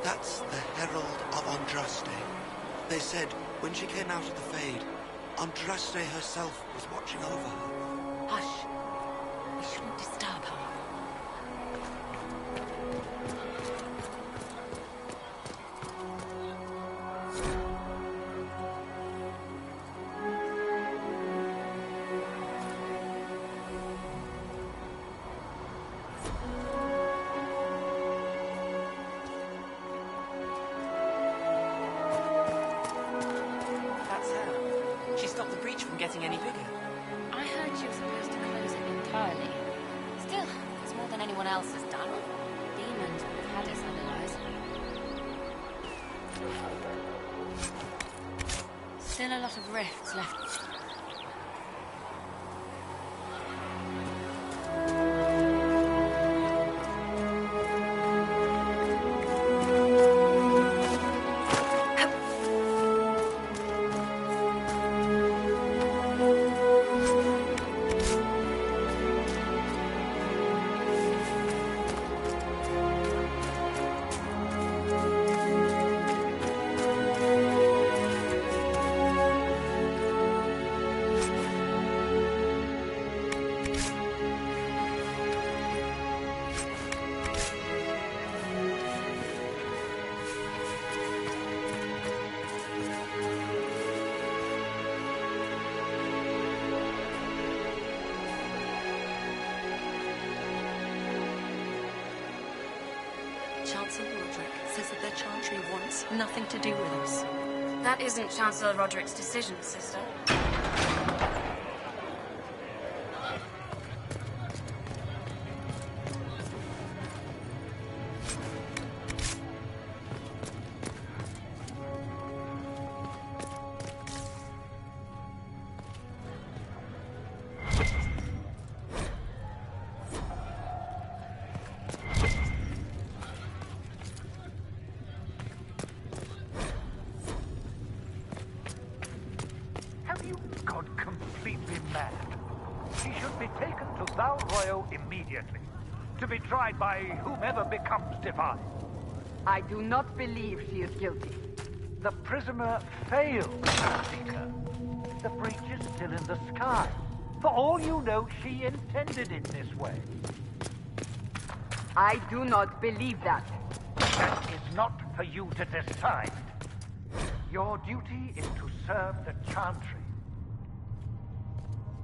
That's the Herald of Andraste. They said when she came out of the Fade, Andraste herself was watching over her. Hush. We shouldn't disturb her. Getting any bigger. I heard she was supposed to close it entirely. Still, it's more than anyone else has done. Demons would have had us otherwise. Still a lot of rifts left. Chancellor Roderick says that the Chantry wants nothing to do with us. That isn't Chancellor Roderick's decision, sister. To be tried by whomever becomes divine. I do not believe she is guilty. The prisoner failed, Seeker. The breach is still in the sky. For all you know, she intended it this way. I do not believe that. That is not for you to decide. Your duty is to serve the Chantry.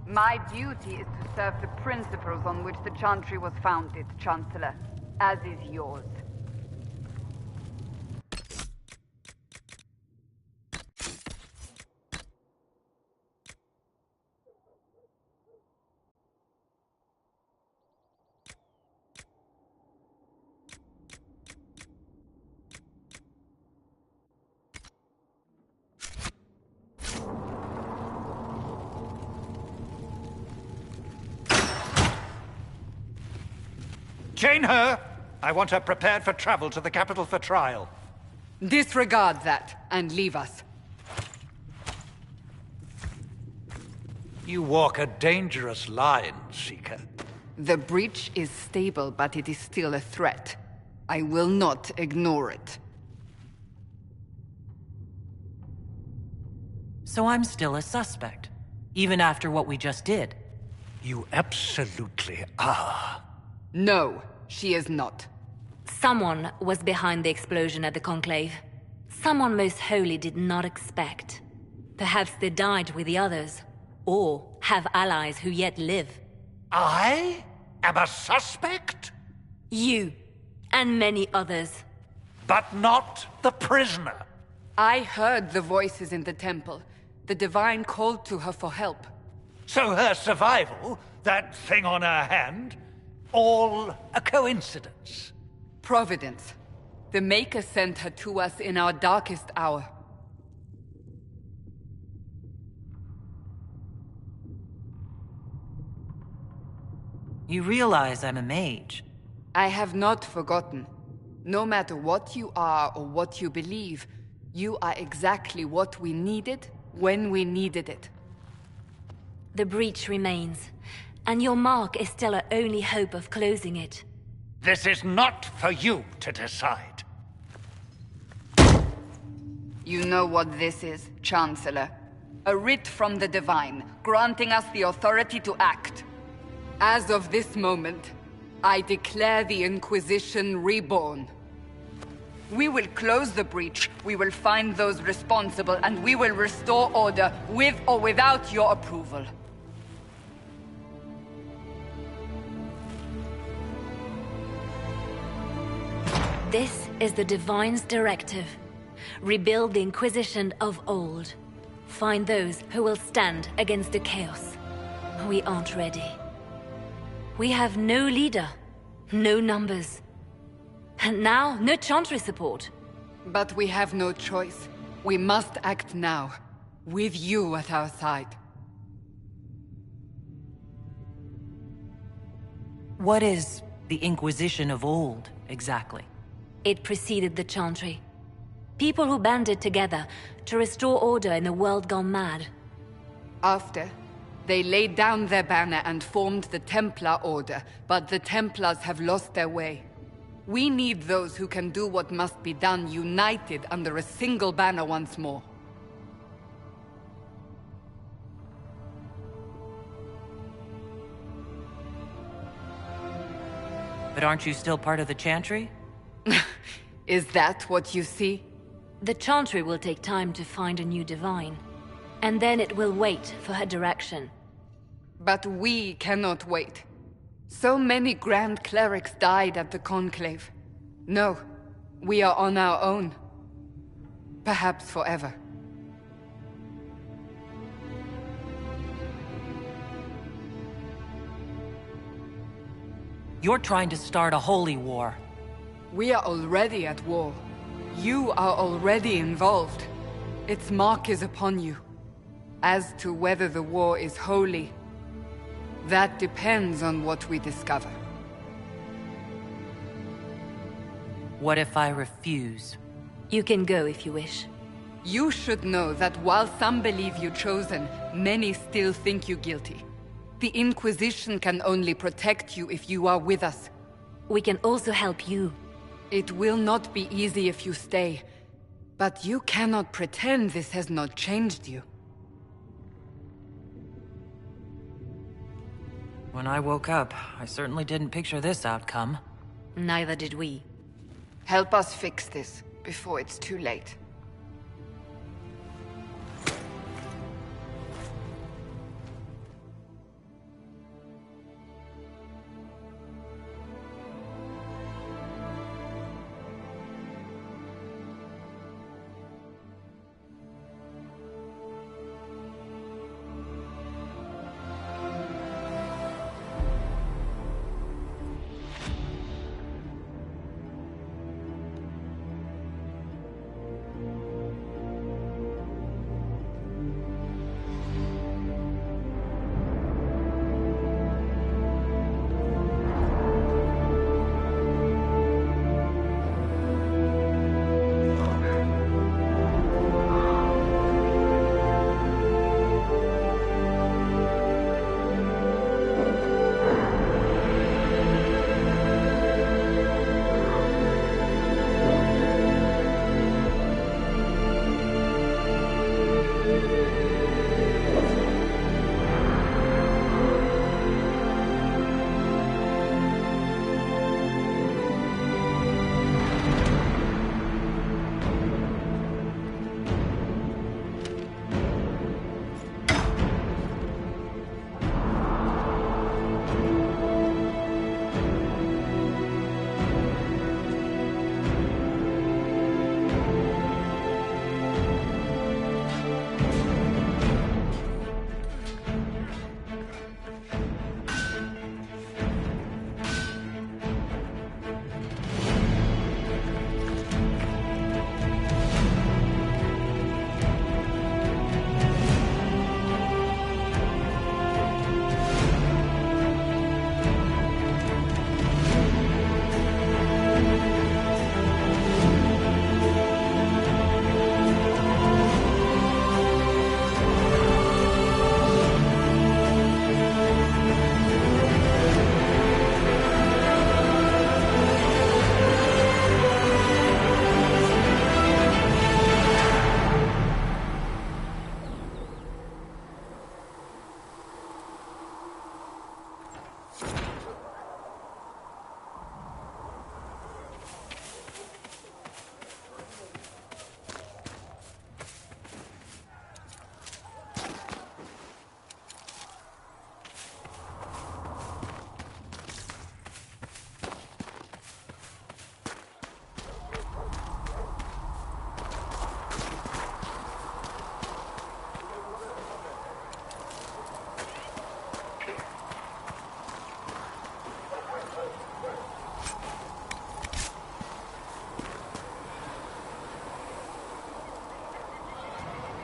My duty is to serve the principles on which the Chantry was founded, Chancellor, as is yours. Chain her! I want her prepared for travel to the capital for trial. Disregard that, and leave us. You walk a dangerous line, Seeker. The breach is stable, but it is still a threat. I will not ignore it. So I'm still a suspect, even after what we just did. You absolutely are. No, she is not. Someone was behind the explosion at the Conclave. Someone Most Holy did not expect. Perhaps they died with the others, or have allies who yet live. I am a suspect? You, and many others. But not the prisoner. I heard the voices in the temple. The Divine called to her for help. So her survival, that thing on her hand, all a coincidence? Providence. The Maker sent her to us in our darkest hour. You realize I'm a mage. I have not forgotten. No matter what you are or what you believe, you are exactly what we needed when we needed it. The breach remains, and your mark is still our only hope of closing it. This is not for you to decide. You know what this is, Chancellor. A writ from the Divine, granting us the authority to act. As of this moment, I declare the Inquisition reborn. We will close the breach, we will find those responsible, and we will restore order with or without your approval. This is the Divine's directive. Rebuild the Inquisition of old. Find those who will stand against the chaos. We aren't ready. We have no leader, no numbers. And now, no Chantry support. But we have no choice. We must act now, with you at our side. What is the Inquisition of old, exactly? It preceded the Chantry. People who banded together to restore order in a world gone mad. After, they laid down their banner and formed the Templar Order, but the Templars have lost their way. We need those who can do what must be done, united under a single banner once more. But aren't you still part of the Chantry? Is that what you see? The Chantry will take time to find a new Divine. And then it will wait for her direction. But we cannot wait. So many Grand Clerics died at the Conclave. No, we are on our own. Perhaps forever. You're trying to start a holy war. We are already at war. You are already involved. Its mark is upon you. As to whether the war is holy, that depends on what we discover. What if I refuse? You can go if you wish. You should know that while some believe you chosen, many still think you guilty. The Inquisition can only protect you if you are with us. We can also help you. It will not be easy if you stay, but you cannot pretend this has not changed you. When I woke up, I certainly didn't picture this outcome. Neither did we. Help us fix this before it's too late.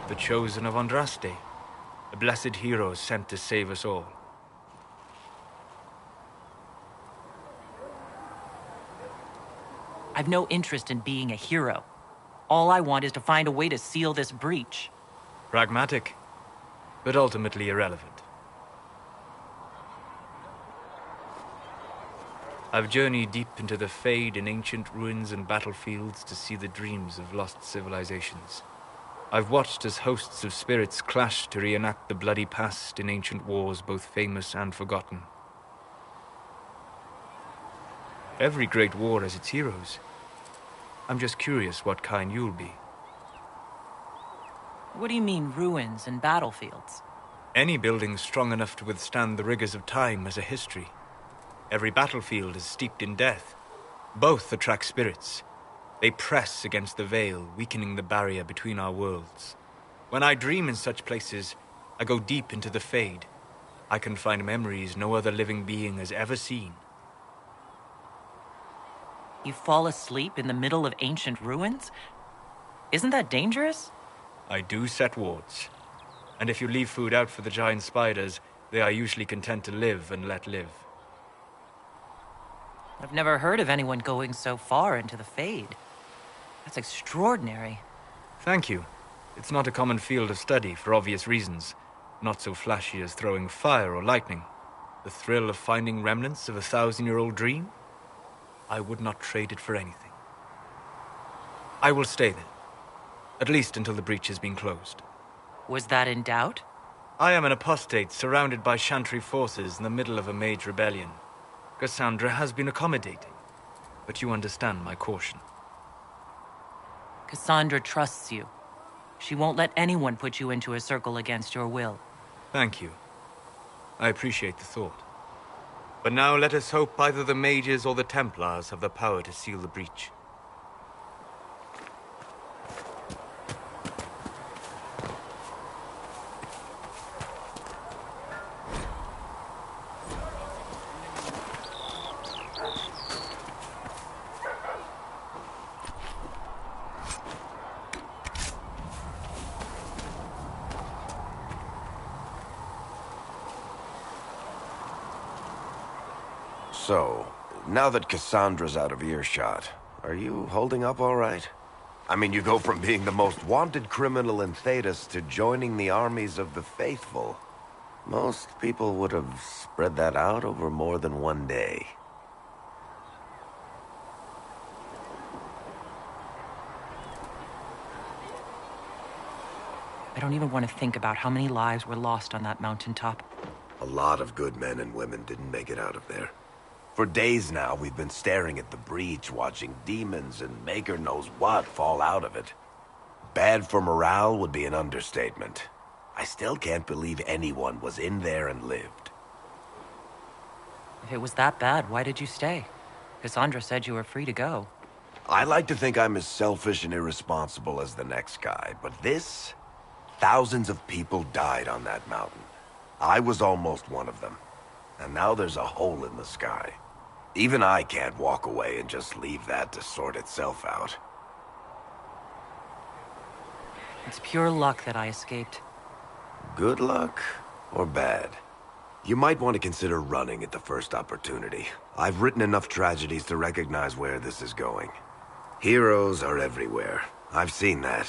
The chosen of Andraste. A blessed hero sent to save us all. I've no interest in being a hero. All I want is to find a way to seal this breach. Pragmatic, but ultimately irrelevant. I've journeyed deep into the Fade in ancient ruins and battlefields to see the dreams of lost civilizations. I've watched as hosts of spirits clash to reenact the bloody past in ancient wars both famous and forgotten. Every great war has its heroes. I'm just curious what kind you'll be. What do you mean, ruins and battlefields? Any building strong enough to withstand the rigors of time has a history. Every battlefield is steeped in death. Both attract spirits. They press against the veil, weakening the barrier between our worlds. When I dream in such places, I go deep into the Fade. I can find memories no other living being has ever seen. You fall asleep in the middle of ancient ruins? Isn't that dangerous? I do set wards. And if you leave food out for the giant spiders, they are usually content to live and let live. I've never heard of anyone going so far into the Fade. That's extraordinary. Thank you. It's not a common field of study for obvious reasons. Not so flashy as throwing fire or lightning. The thrill of finding remnants of a 1,000-year-old dream? I would not trade it for anything. I will stay then. At least until the breach has been closed. Was that in doubt? I am an apostate surrounded by Chantry forces in the middle of a mage rebellion. Cassandra has been accommodating, but you understand my caution. Cassandra trusts you. She won't let anyone put you into a circle against your will. Thank you. I appreciate the thought. But now let us hope either the mages or the Templars have the power to seal the breach. So, now that Cassandra's out of earshot, are you holding up all right? I mean, you go from being the most wanted criminal in Thedas to joining the armies of the faithful. Most people would have spread that out over more than one day. I don't even want to think about how many lives were lost on that mountaintop. A lot of good men and women didn't make it out of there. For days now, we've been staring at the breach, watching demons and maker knows what fall out of it. Bad for morale would be an understatement. I still can't believe anyone was in there and lived. If it was that bad, why did you stay? Cassandra said you were free to go. I like to think I'm as selfish and irresponsible as the next guy, but this... Thousands of people died on that mountain. I was almost one of them. And now there's a hole in the sky. Even I can't walk away and just leave that to sort itself out. It's pure luck that I escaped. Good luck or bad? You might want to consider running at the first opportunity. I've written enough tragedies to recognize where this is going. Heroes are everywhere. I've seen that.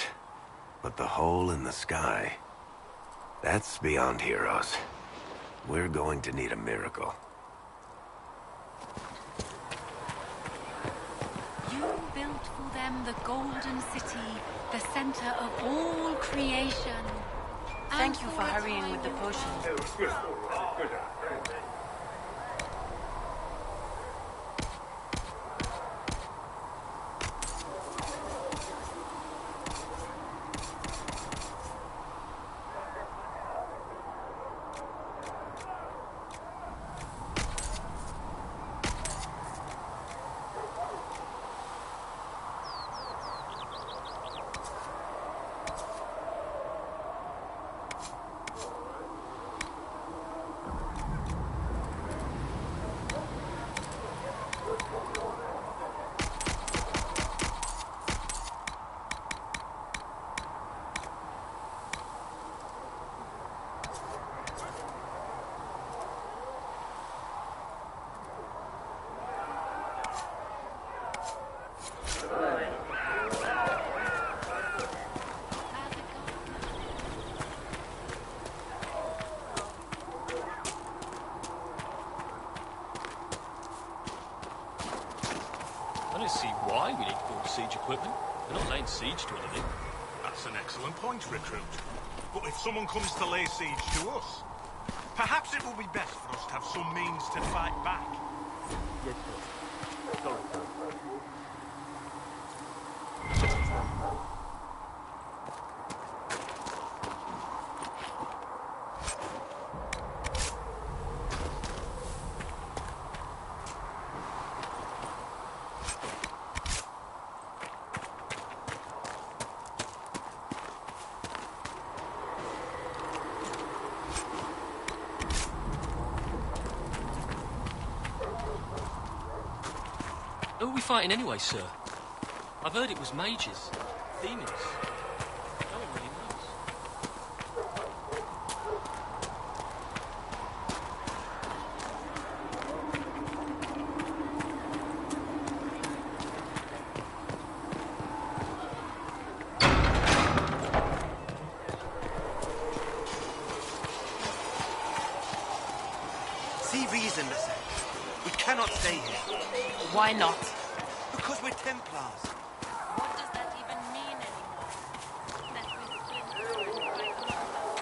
But the hole in the sky... that's beyond heroes. We're going to need a miracle. You built for them the Golden City, the center of all creation. Thank you for hurrying with the potion. We're not laying siege to anything. That's an excellent point, recruit. But if someone comes to lay siege to us, perhaps it will be best for us to have some means to fight back. Yes, sir. Sorry, sir. Who are we fighting anyway, sir? I've heard it was mages, demons. No one really knows. See reason, Lissette. We cannot stay here. Why not? Because we're Templars. What does that even mean anymore? That we're split right among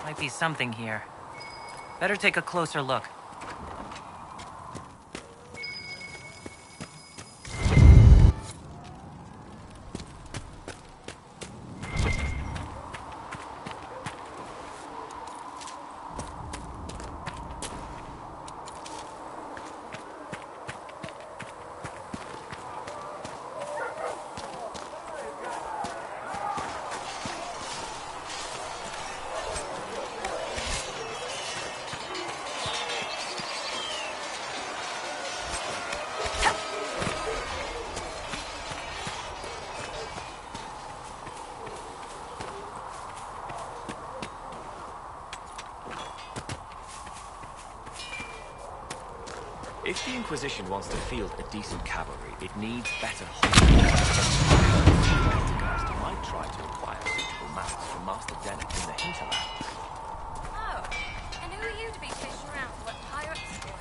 Might be something here. Better take a closer look. If the Inquisition wants to field a decent cavalry, it needs better horses. Pentecost might try to acquire suitable mounts from Master Dennett in the hinterlands. Oh, and who are you to be fishing around for what pirates doing?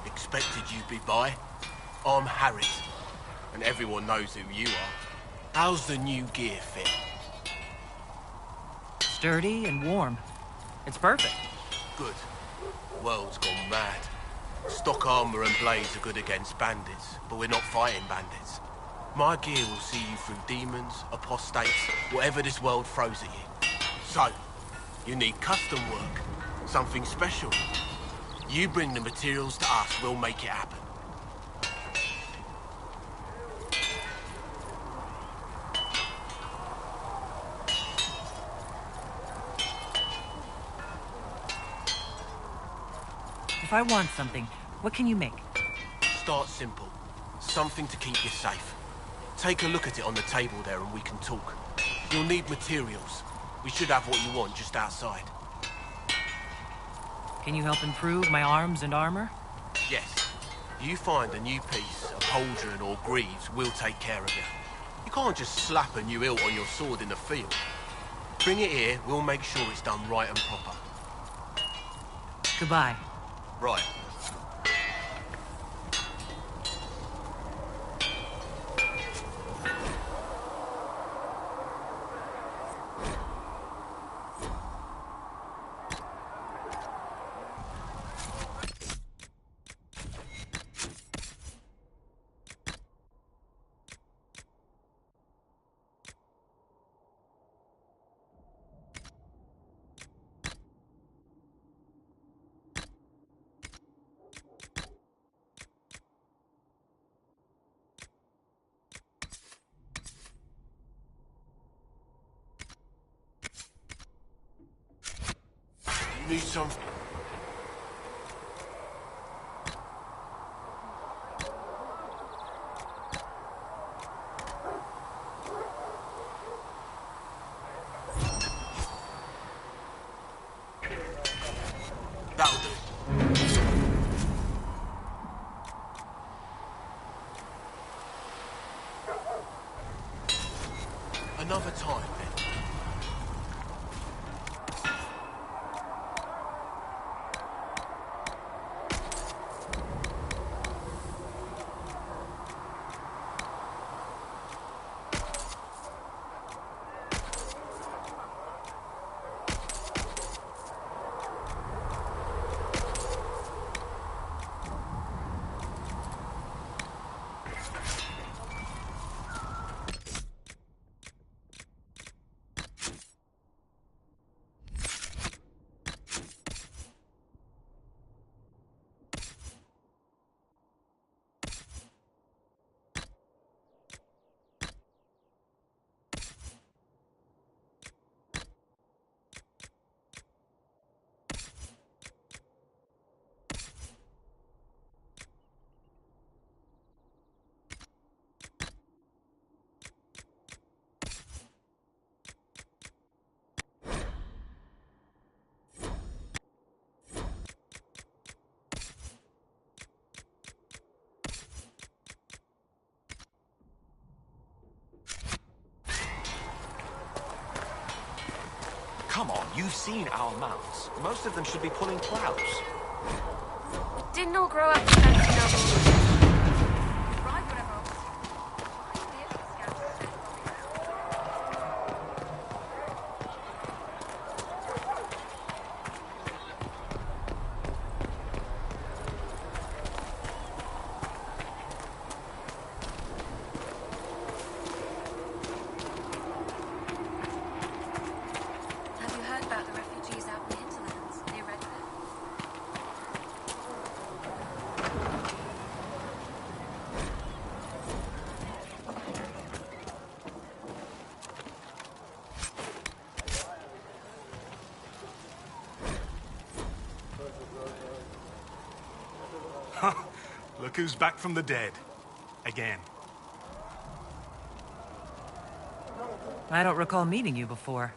Expected you'd be by. I'm Harris, and everyone knows who you are. How's the new gear fit? Sturdy and warm. It's perfect. Good. World's gone mad. Stock armor and blades are good against bandits, but we're not fighting bandits. My gear will see you through demons, apostates, whatever this world throws at you. So, you need custom work, something special. You bring the materials to us, we'll make it happen. If I want something, what can you make? Start simple. Something to keep you safe. Take a look at it on the table there and we can talk. You'll need materials. We should have what you want just outside. Can you help improve my arms and armor? Yes. You find a new piece, a pauldron or greaves, we'll take care of you. You can't just slap a new hilt on your sword in the field. Bring it here, we'll make sure it's done right and proper. Goodbye. Right. You need some... That'll do. Another time, then. Come on, you've seen our mounts. Most of them should be pulling plows. Didn't all grow up to fancy nobles. Ride whatever I want. Have you heard about the refugees out in the hinterlands near Redcliffe? Look who's back from the dead. Again. I don't recall meeting you before.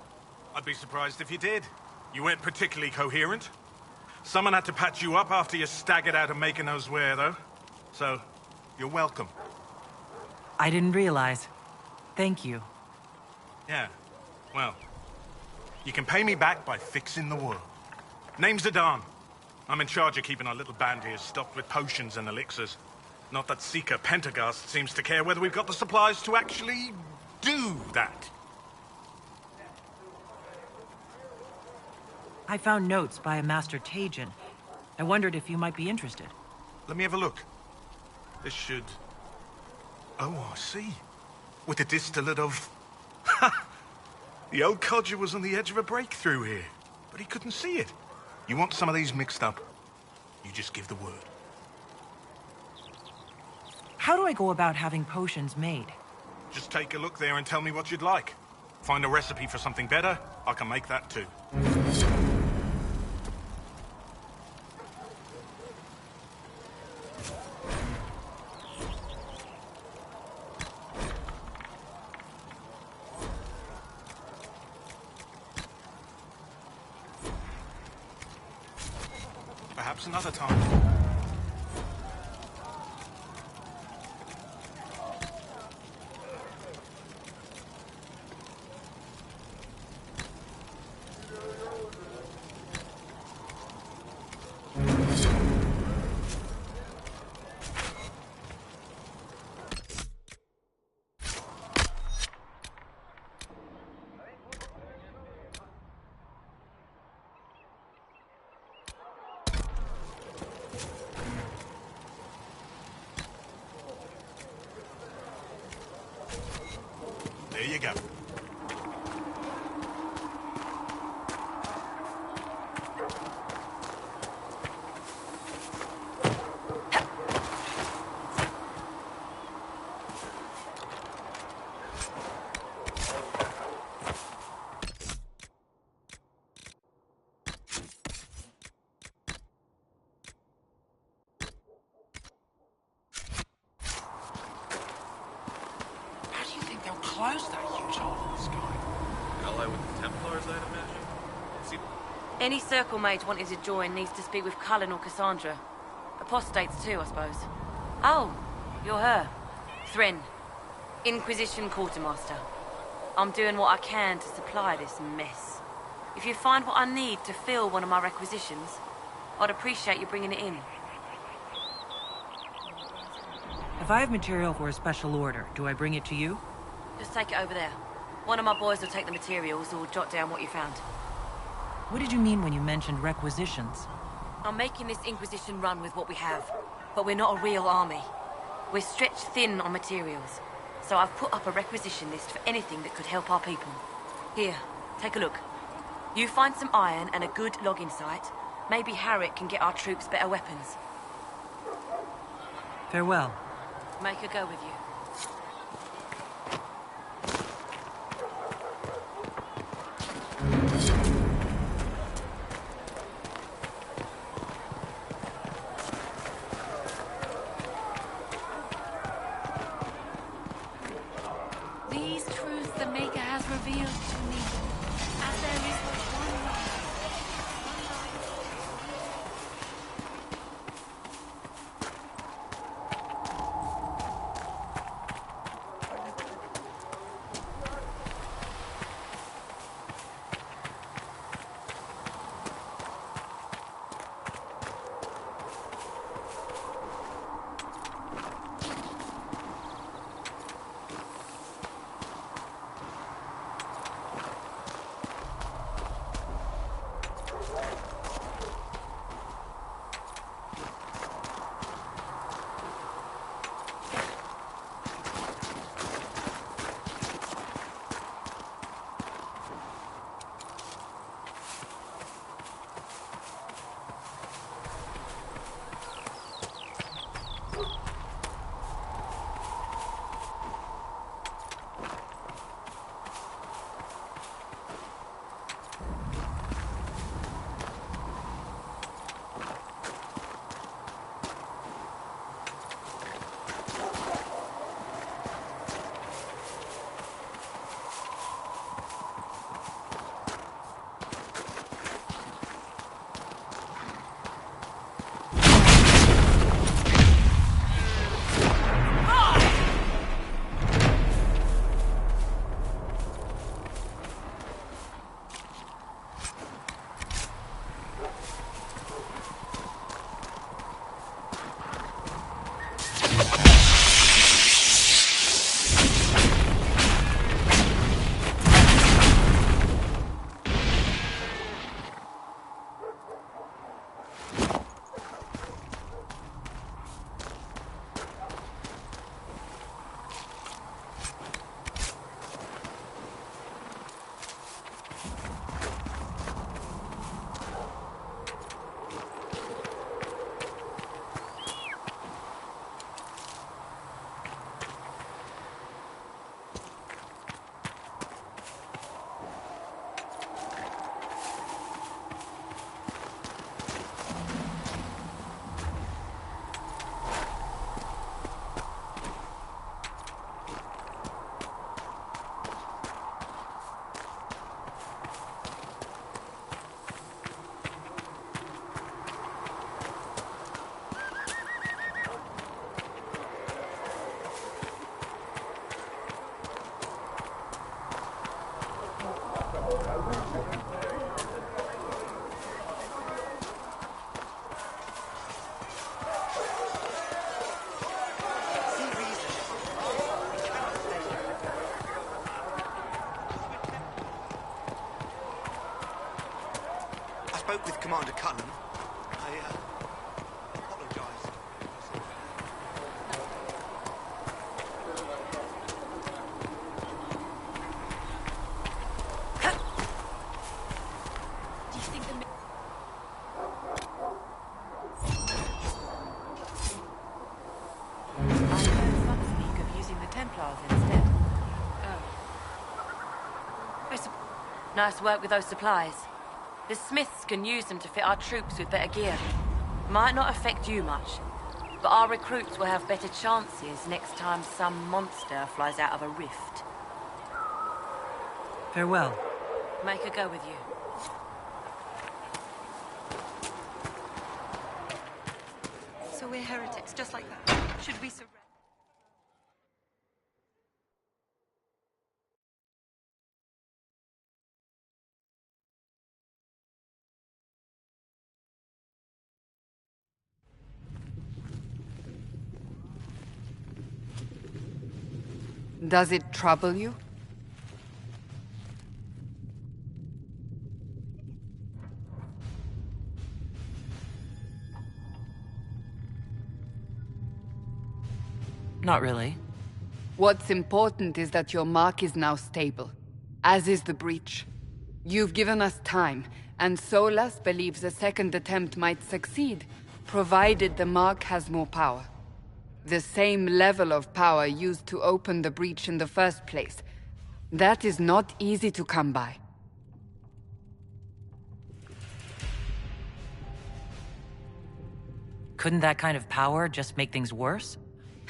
I'd be surprised if you did. You weren't particularly coherent. Someone had to patch you up after you staggered out of making those wear, though. So, you're welcome. I didn't realize. Thank you. Yeah, well, you can pay me back by fixing the world. Name's Adan. I'm in charge of keeping our little band here stocked with potions and elixirs. Not that Seeker Pentagast seems to care whether we've got the supplies to actually do that. I found notes by a Master Tajin. I wondered if you might be interested. Let me have a look. This should... Oh, I see. With the distillate of... Ha! The old codger was on the edge of a breakthrough here, but he couldn't see it. You want some of these mixed up? You just give the word. How do I go about having potions made? Just take a look there and tell me what you'd like. Find a recipe for something better, I can make that too. Perhaps another time. There you go. Close that huge hole in the sky. Ally with the Templars, I'd imagine? See... Any Circle mage wanting to join needs to speak with Cullen or Cassandra. Apostates too, I suppose. Oh, you're her. Thren. Inquisition Quartermaster. I'm doing what I can to supply this mess. If you find what I need to fill one of my requisitions, I'd appreciate you bringing it in. If I have material for a special order, do I bring it to you? Just take it over there. One of my boys will take the materials or jot down what you found. What did you mean when you mentioned requisitions? I'm making this Inquisition run with what we have, but we're not a real army. We're stretched thin on materials, so I've put up a requisition list for anything that could help our people. Here, take a look. You find some iron and a good logging site, maybe Harriet can get our troops better weapons. Farewell. Make her go with you. These truths the Maker has revealed to me, as there is but one life. spoke with Commander Cullen. I apologized. Do you think the... I heard some speak of using the Templars instead. Nice work with those supplies. The Smiths can use them to fit our troops with better gear. Might not affect you much, but our recruits will have better chances next time some monster flies out of a rift. Farewell. Make a go with you. So we're heretics, just like that. Should we surrender? Does it trouble you? Not really. What's important is that your mark is now stable, as is the breach. You've given us time, and Solas believes a second attempt might succeed, provided the mark has more power. The same level of power used to open the breach in the first place. That is not easy to come by. Couldn't that kind of power just make things worse?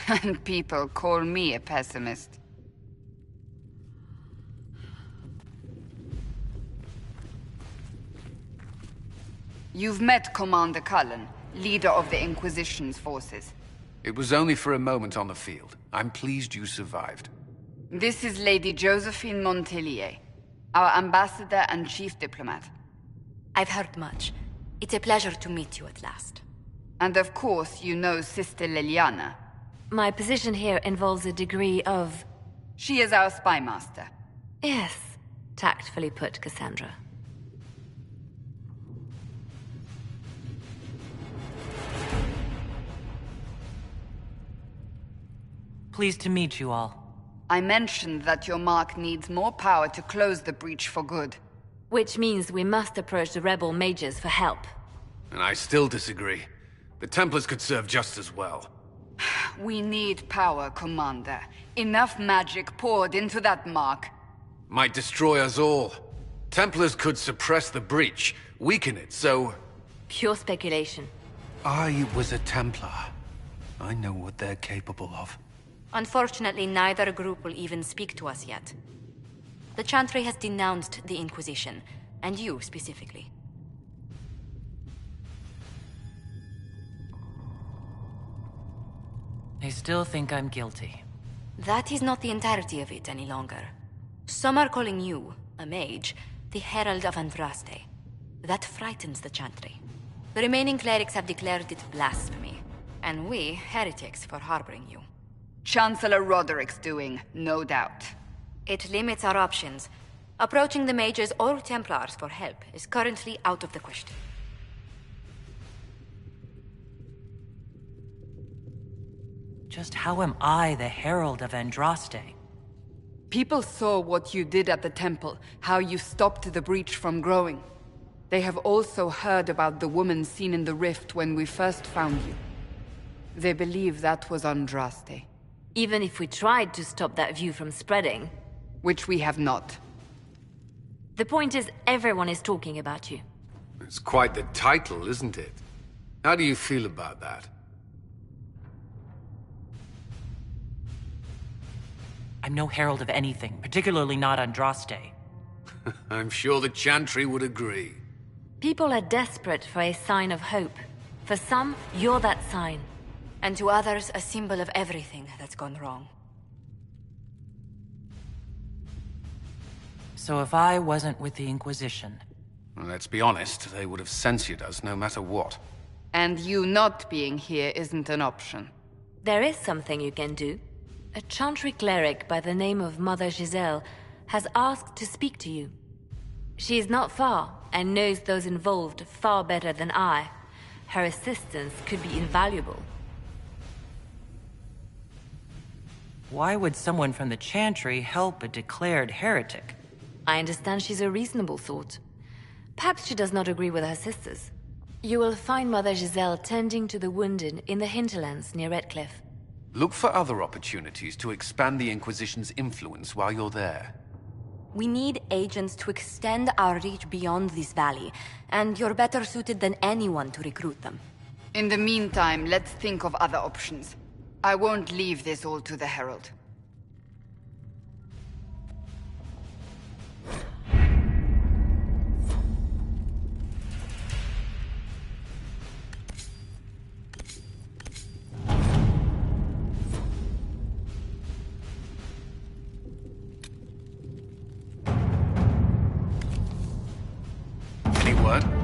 And people call me a pessimist. You've met Commander Cullen, leader of the Inquisition's forces. It was only for a moment on the field. I'm pleased you survived. This is Lady Josephine Montelier, our ambassador and chief diplomat. I've heard much. It's a pleasure to meet you at last. And of course, you know Sister Liliana. My position here involves a degree of... She is our spy master. Yes, tactfully put, Cassandra. Pleased to meet you all. I mentioned that your mark needs more power to close the breach for good. Which means we must approach the rebel mages for help. And I still disagree. The Templars could serve just as well. We need power, Commander. Enough magic poured into that mark. Might destroy us all. Templars could suppress the breach, weaken it, so... Pure speculation. I was a Templar. I know what they're capable of. Unfortunately, neither group will even speak to us yet. The Chantry has denounced the Inquisition, and you specifically. They still think I'm guilty. That is not the entirety of it any longer. Some are calling you, a mage, the Herald of Andraste. That frightens the Chantry. The remaining clerics have declared it blasphemy, and we, heretics, for harboring you. Chancellor Roderick's doing, no doubt. It limits our options. Approaching the mages or Templars for help is currently out of the question. Just how am I the Herald of Andraste? People saw what you did at the temple, how you stopped the breach from growing. They have also heard about the woman seen in the rift when we first found you. They believe that was Andraste. Even if we tried to stop that view from spreading... Which we have not. The point is, everyone is talking about you. It's quite the title, isn't it? How do you feel about that? I'm no herald of anything, particularly not Andraste. I'm sure the Chantry would agree. People are desperate for a sign of hope. For some, you're that sign. And to others, a symbol of everything that's gone wrong. So if I wasn't with the Inquisition... Well, let's be honest, they would have censored us no matter what. And you not being here isn't an option. There is something you can do. A Chantry cleric by the name of Mother Giselle has asked to speak to you. She is not far, and knows those involved far better than I. Her assistance could be invaluable. Why would someone from the Chantry help a declared heretic? I understand she's a reasonable sort. Perhaps she does not agree with her sisters. You will find Mother Giselle tending to the wounded in the hinterlands near Redcliffe. Look for other opportunities to expand the Inquisition's influence while you're there. We need agents to extend our reach beyond this valley, and you're better suited than anyone to recruit them. In the meantime, let's think of other options. I won't leave this all to the Herald. Anyone?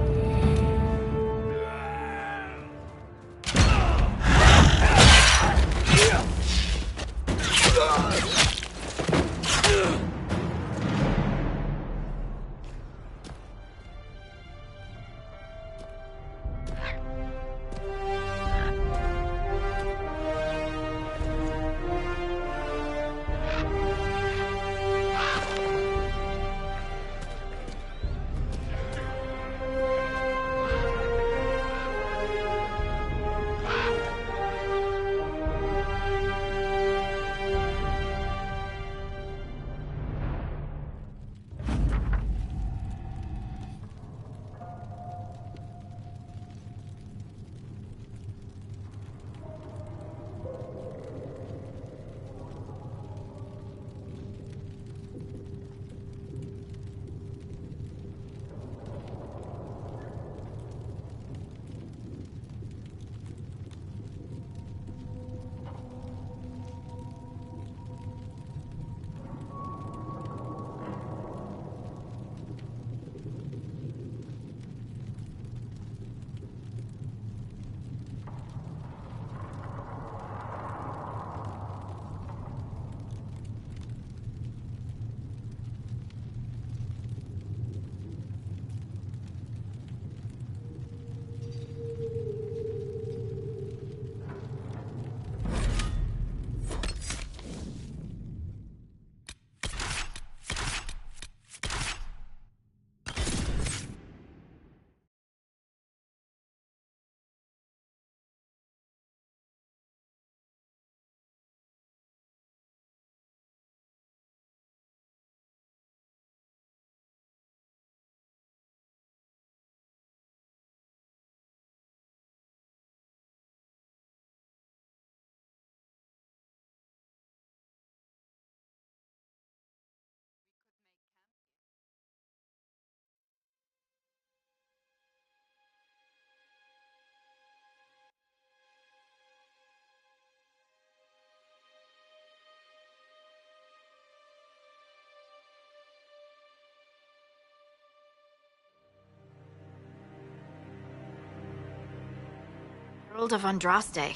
Herald of Andraste.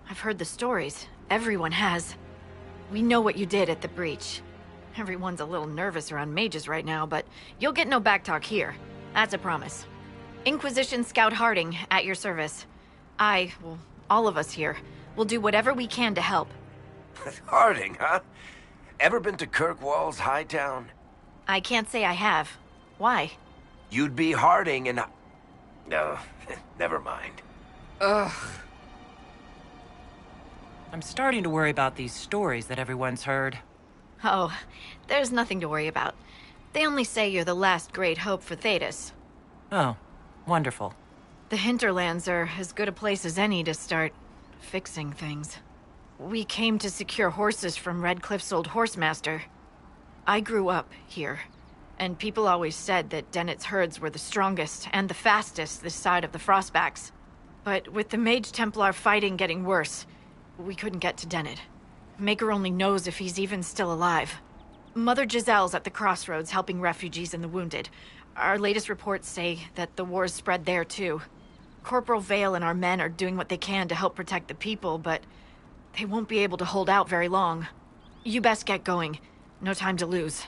I've heard the stories. Everyone has. We know what you did at the breach. Everyone's a little nervous around mages right now, but you'll get no backtalk here. That's a promise. Inquisition Scout Harding, at your service. Well, all of us here, will do whatever we can to help. Harding, huh? Ever been to Kirkwall's Hightown? I can't say I have. Why? You'd be Harding and... No, never mind. Ugh. I'm starting to worry about these stories that everyone's heard. Oh, there's nothing to worry about. They only say you're the last great hope for Thetis. Oh, wonderful. The hinterlands are as good a place as any to start fixing things. We came to secure horses from Redcliffe's old horsemaster. I grew up here, and people always said that Dennett's herds were the strongest and the fastest this side of the Frostbacks. But with the Mage Templar fighting getting worse, we couldn't get to Dennett. Maker only knows if he's even still alive. Mother Giselle's at the crossroads helping refugees and the wounded. Our latest reports say that the war's spread there too. Corporal Vale and our men are doing what they can to help protect the people, but they won't be able to hold out very long. You best get going. No time to lose.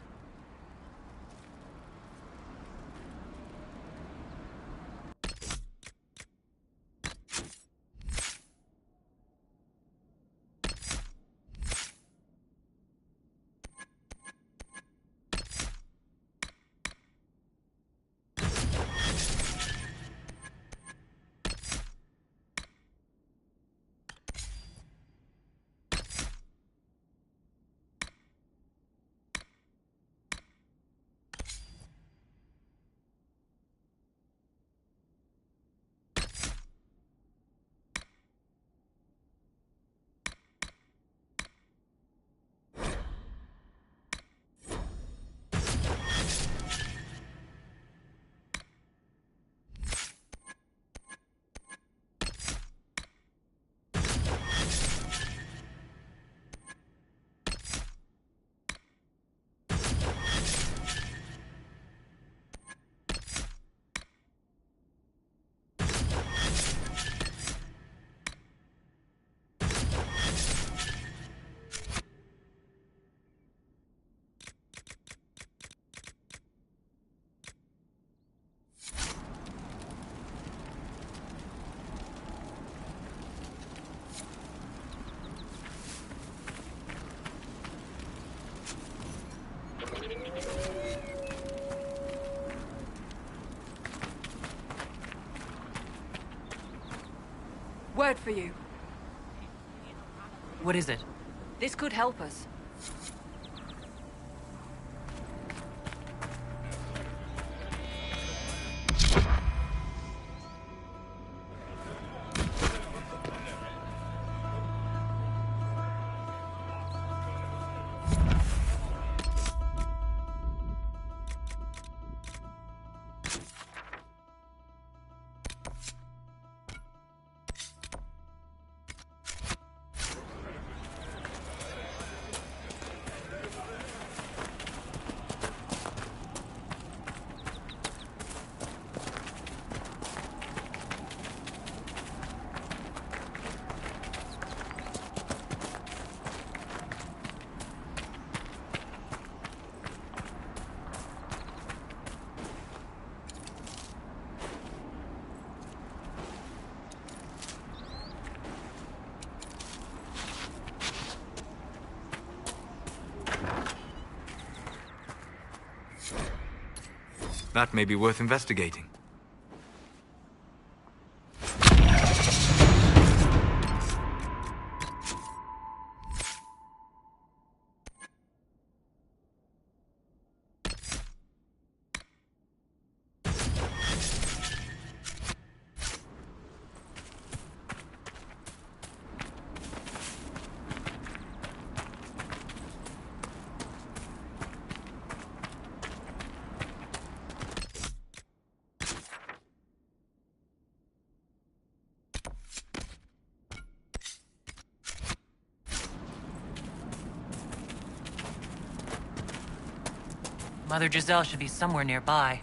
word for you. What is it? This could help us. That may be worth investigating. Mother Giselle should be somewhere nearby.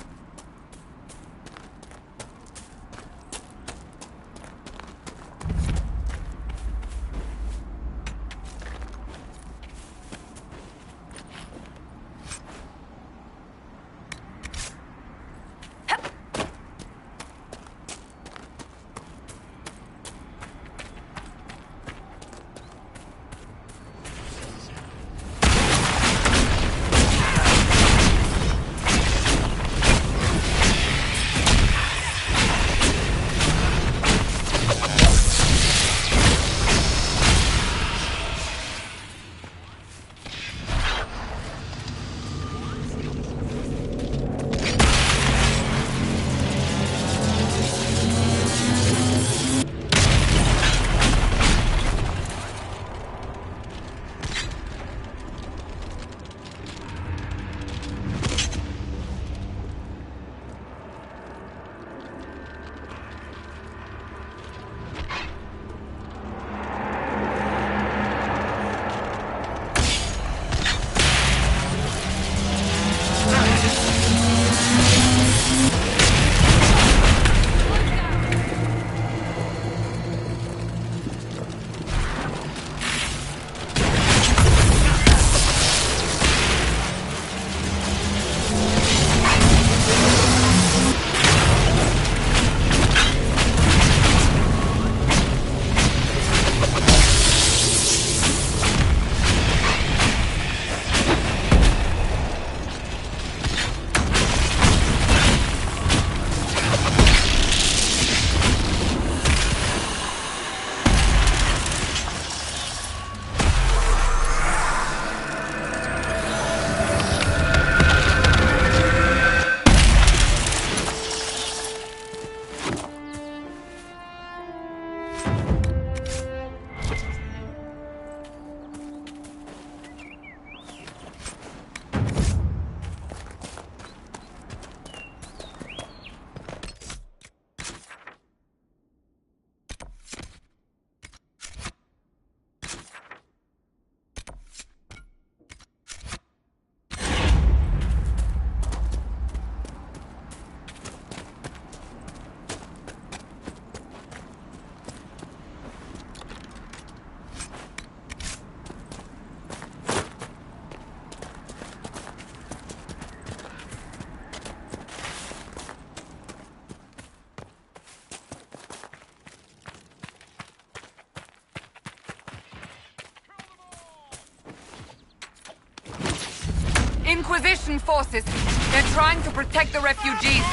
Inquisition forces. They're trying to protect the refugees.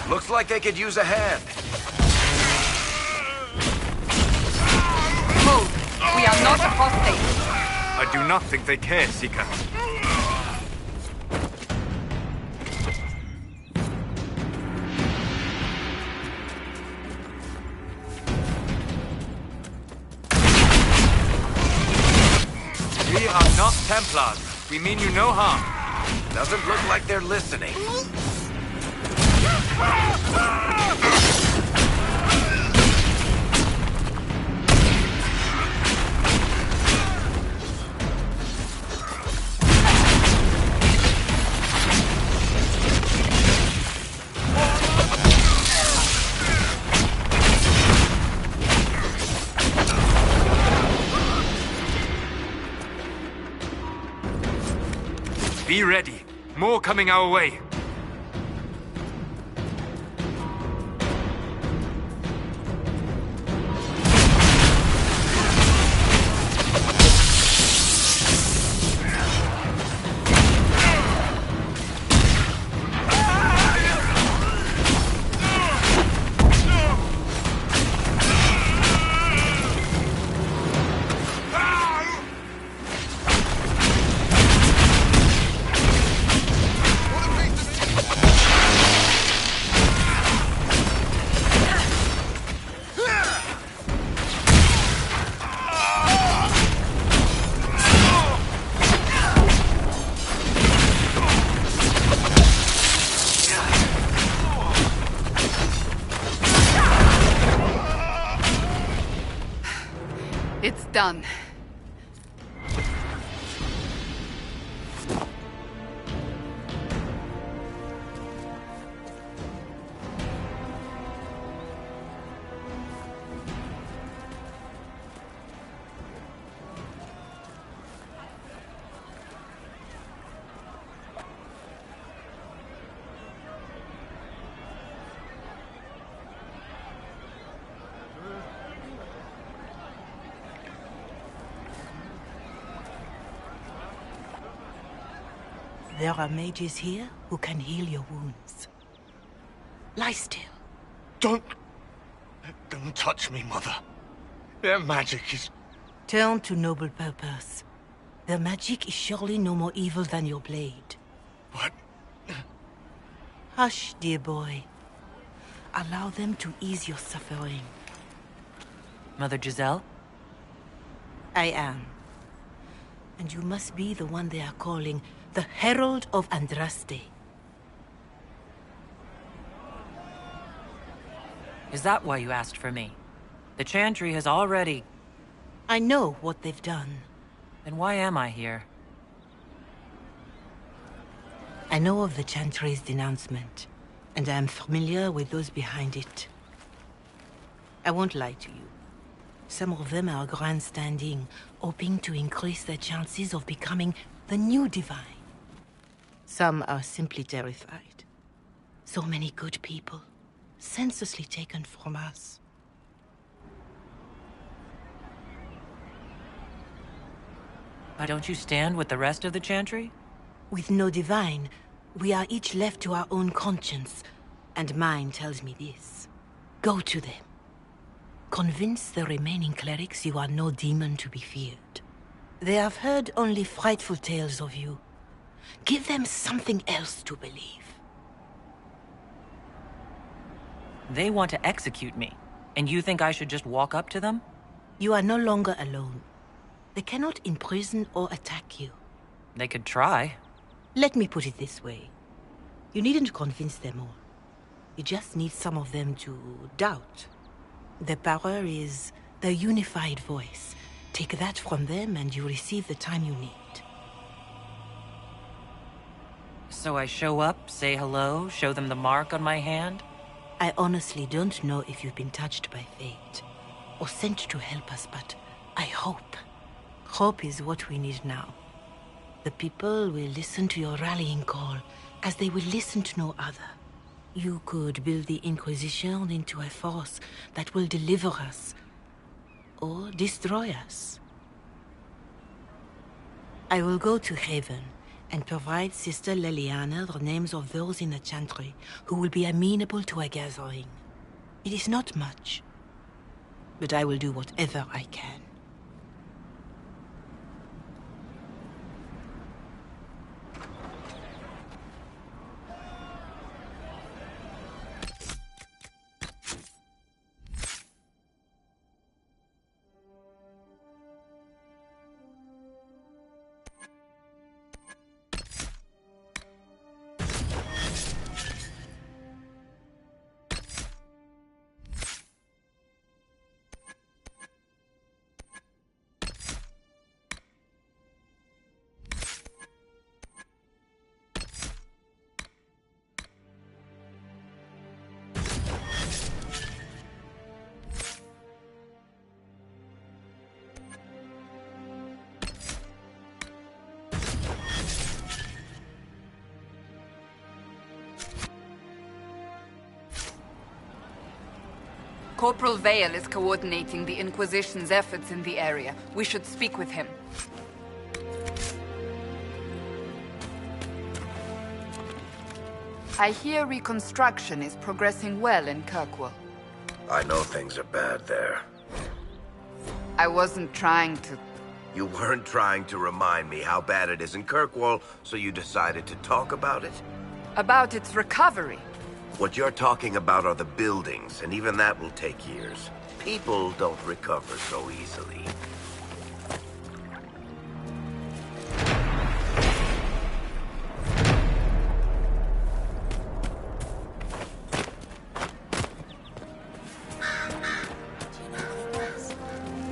Looks like they could use a hand. do not think they care, Seeker. We are not Templars. We mean you no harm. Doesn't look like they're listening. Be ready. More coming our way. It's done. There are mages here who can heal your wounds. Lie still. Don't touch me, Mother. Their magic is... Turn to noble purpose. Their magic is surely no more evil than your blade. What? Hush, dear boy. Allow them to ease your suffering. Mother Giselle? I am. And you must be the one they are calling the Herald of Andraste. Is that why you asked for me? The Chantry has already... I know what they've done. Then why am I here? I know of the Chantry's denouncement, and I am familiar with those behind it. I won't lie to you. Some of them are grandstanding, hoping to increase their chances of becoming the new divine. Some are simply terrified. So many good people, senselessly taken from us. Why don't you stand with the rest of the Chantry? With no divine, we are each left to our own conscience, and mine tells me this. Go to them. Convince the remaining clerics you are no demon to be feared. They have heard only frightful tales of you. Give them something else to believe. They want to execute me, and you think I should just walk up to them? You are no longer alone. They cannot imprison or attack you. They could try. Let me put it this way. You needn't convince them all. You just need some of them to doubt. Their power is their unified voice. Take that from them and you receive the time you need. So I show up, say hello, show them the mark on my hand? I honestly don't know if you've been touched by fate, or sent to help us, but I hope. Hope is what we need now. The people will listen to your rallying call, as they will listen to no other. You could build the Inquisition into a force that will deliver us, or destroy us. I will go to Haven, and provide Sister Leliana the names of those in the Chantry who will be amenable to a gathering. It is not much, but I will do whatever I can. Corporal Vale is coordinating the Inquisition's efforts in the area. We should speak with him. I hear reconstruction is progressing well in Kirkwall. I know things are bad there. I wasn't trying to... You weren't trying to remind me how bad it is in Kirkwall, so you decided to talk about it? About its recovery. What you're talking about are the buildings, and even that will take years. People don't recover so easily.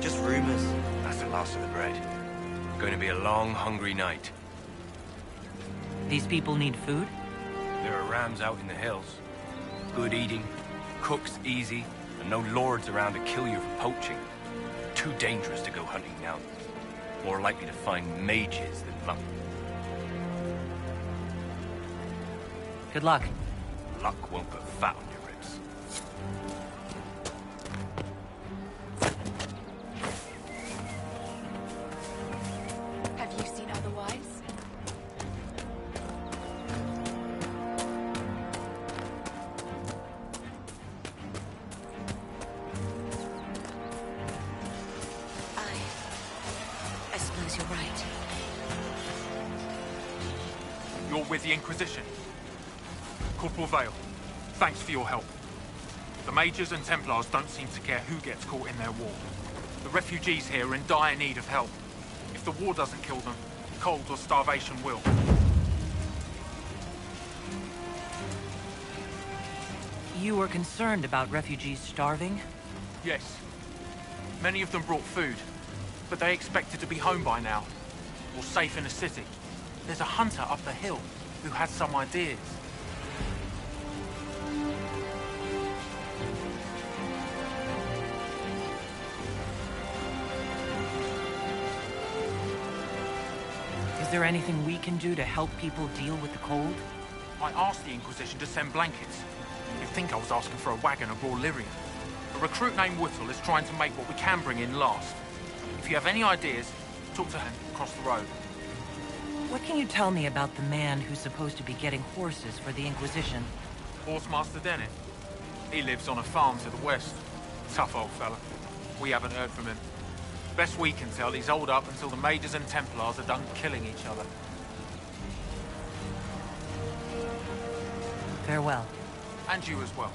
Just rumors. That's the last of the bread. Going to be a long, hungry night. These people need food? There are rams out in the hills. Good eating, cooks easy, and no lords around to kill you for poaching. Too dangerous to go hunting now. More likely to find mages than luck. Good luck. Luck won't put fat on your ribs. Have you seen otherwise? I suppose you're right. You're with the Inquisition. Corporal Vale, thanks for your help. The Mages and Templars don't seem to care who gets caught in their war. The refugees here are in dire need of help. If the war doesn't kill them, cold or starvation will. You were concerned about refugees starving? Yes. Many of them brought food, but they expected to be home by now, or safe in a city. There's a hunter up the hill who has some ideas. Is there anything we can do to help people deal with the cold? I asked the Inquisition to send blankets. You'd think I was asking for a wagon of raw lyrium. A recruit named Whittle is trying to make what we can bring in last. If you have any ideas, talk to him across the road. What can you tell me about the man who's supposed to be getting horses for the Inquisition? Horsemaster Dennett. He lives on a farm to the west. Tough old fella. We haven't heard from him. Best we can tell, he's holed up until the Mages and Templars are done killing each other. Farewell. And you as well.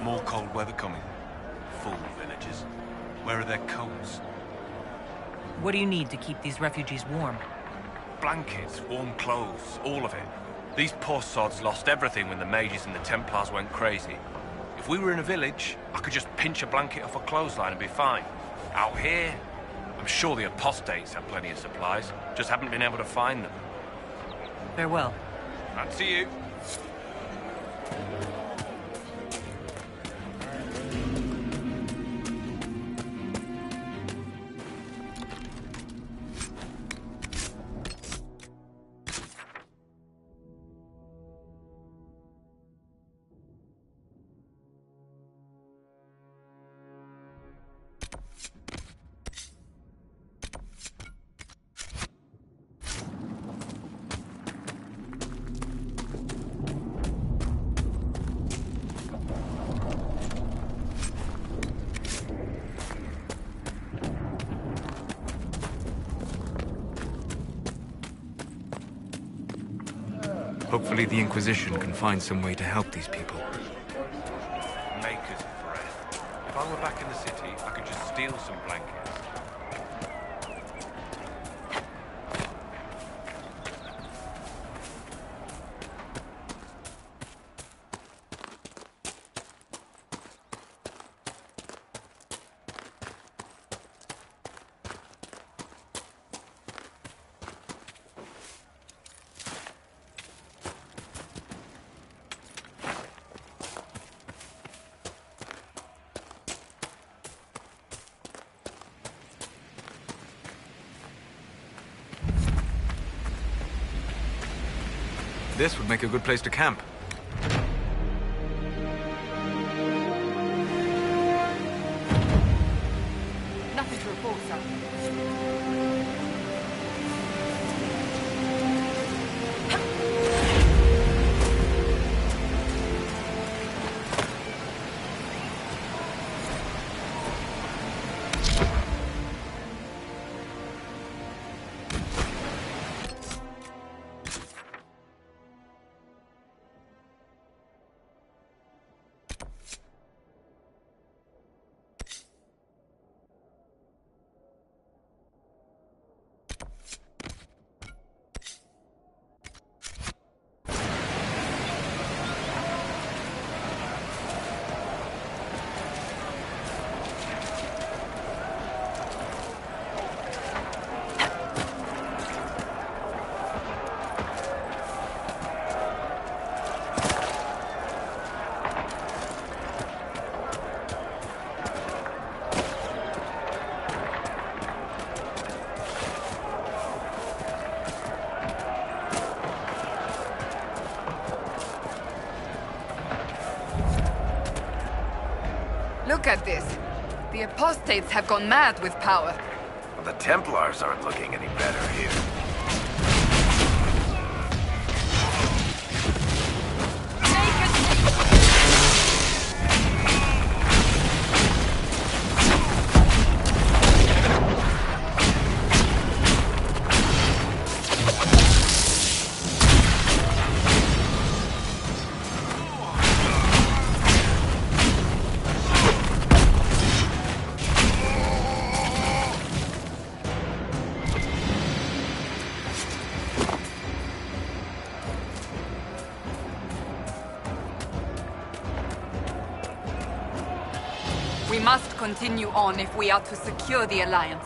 More cold weather coming. Fool villagers. Where are their coats? What do you need to keep these refugees warm? Blankets, warm clothes, all of it. These poor sods lost everything when the Mages and the Templars went crazy. If we were in a village, I could just pinch a blanket off a clothesline and be fine. Out here, I'm sure the apostates have plenty of supplies, just haven't been able to find them. Farewell. And to you. Hopefully the Inquisition can find some way to help these people. Maker's breath. If I were back in the city, I could just steal some blankets. This would make a good place to camp. Nothing to report, sir. Look at this. The apostates have gone mad with power. Well, the Templars aren't looking any better here. We must continue on if we are to secure the Alliance.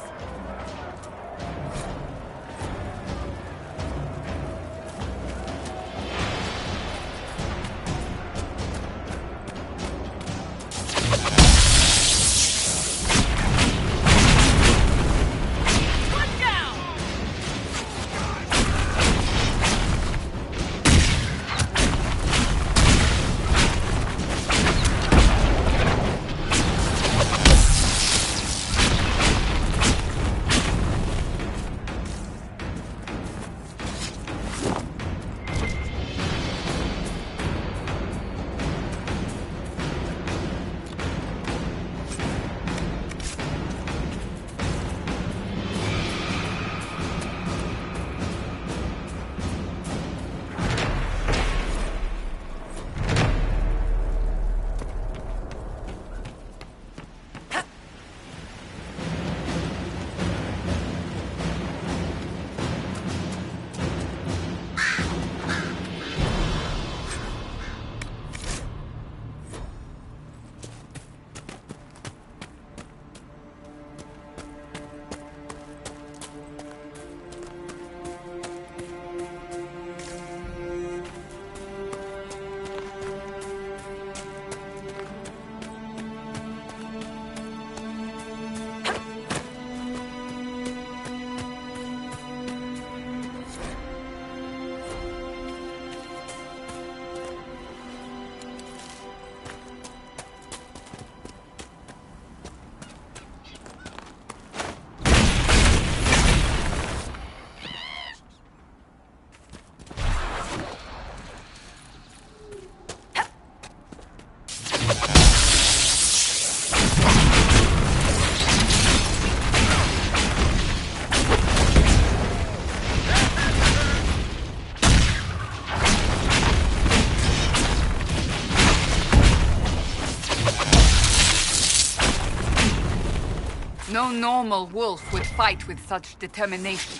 No normal wolf would fight with such determination.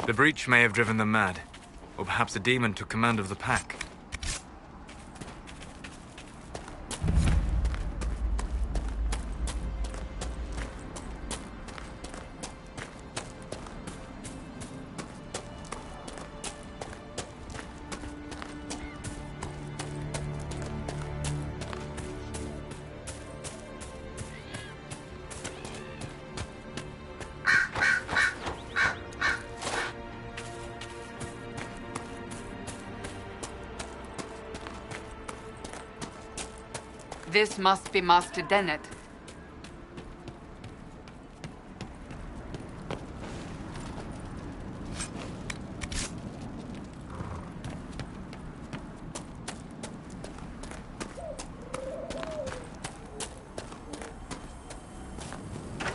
The breach may have driven them mad. Or perhaps a demon took command of the pack. This must be Master Dennett.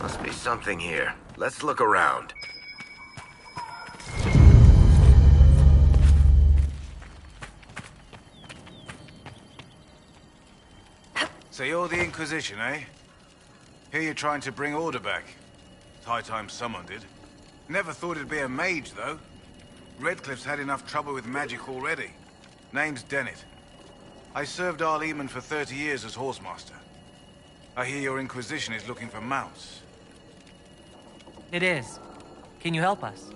Must be something here. Let's look around. So you're the Inquisition, eh? Here you're trying to bring order back. It's high time someone did. Never thought it'd be a mage, though. Redcliffe's had enough trouble with magic already. Name's Dennett. I served Arl Eamon for 30 years as horsemaster. I hear your Inquisition is looking for mounts. It is. Can you help us?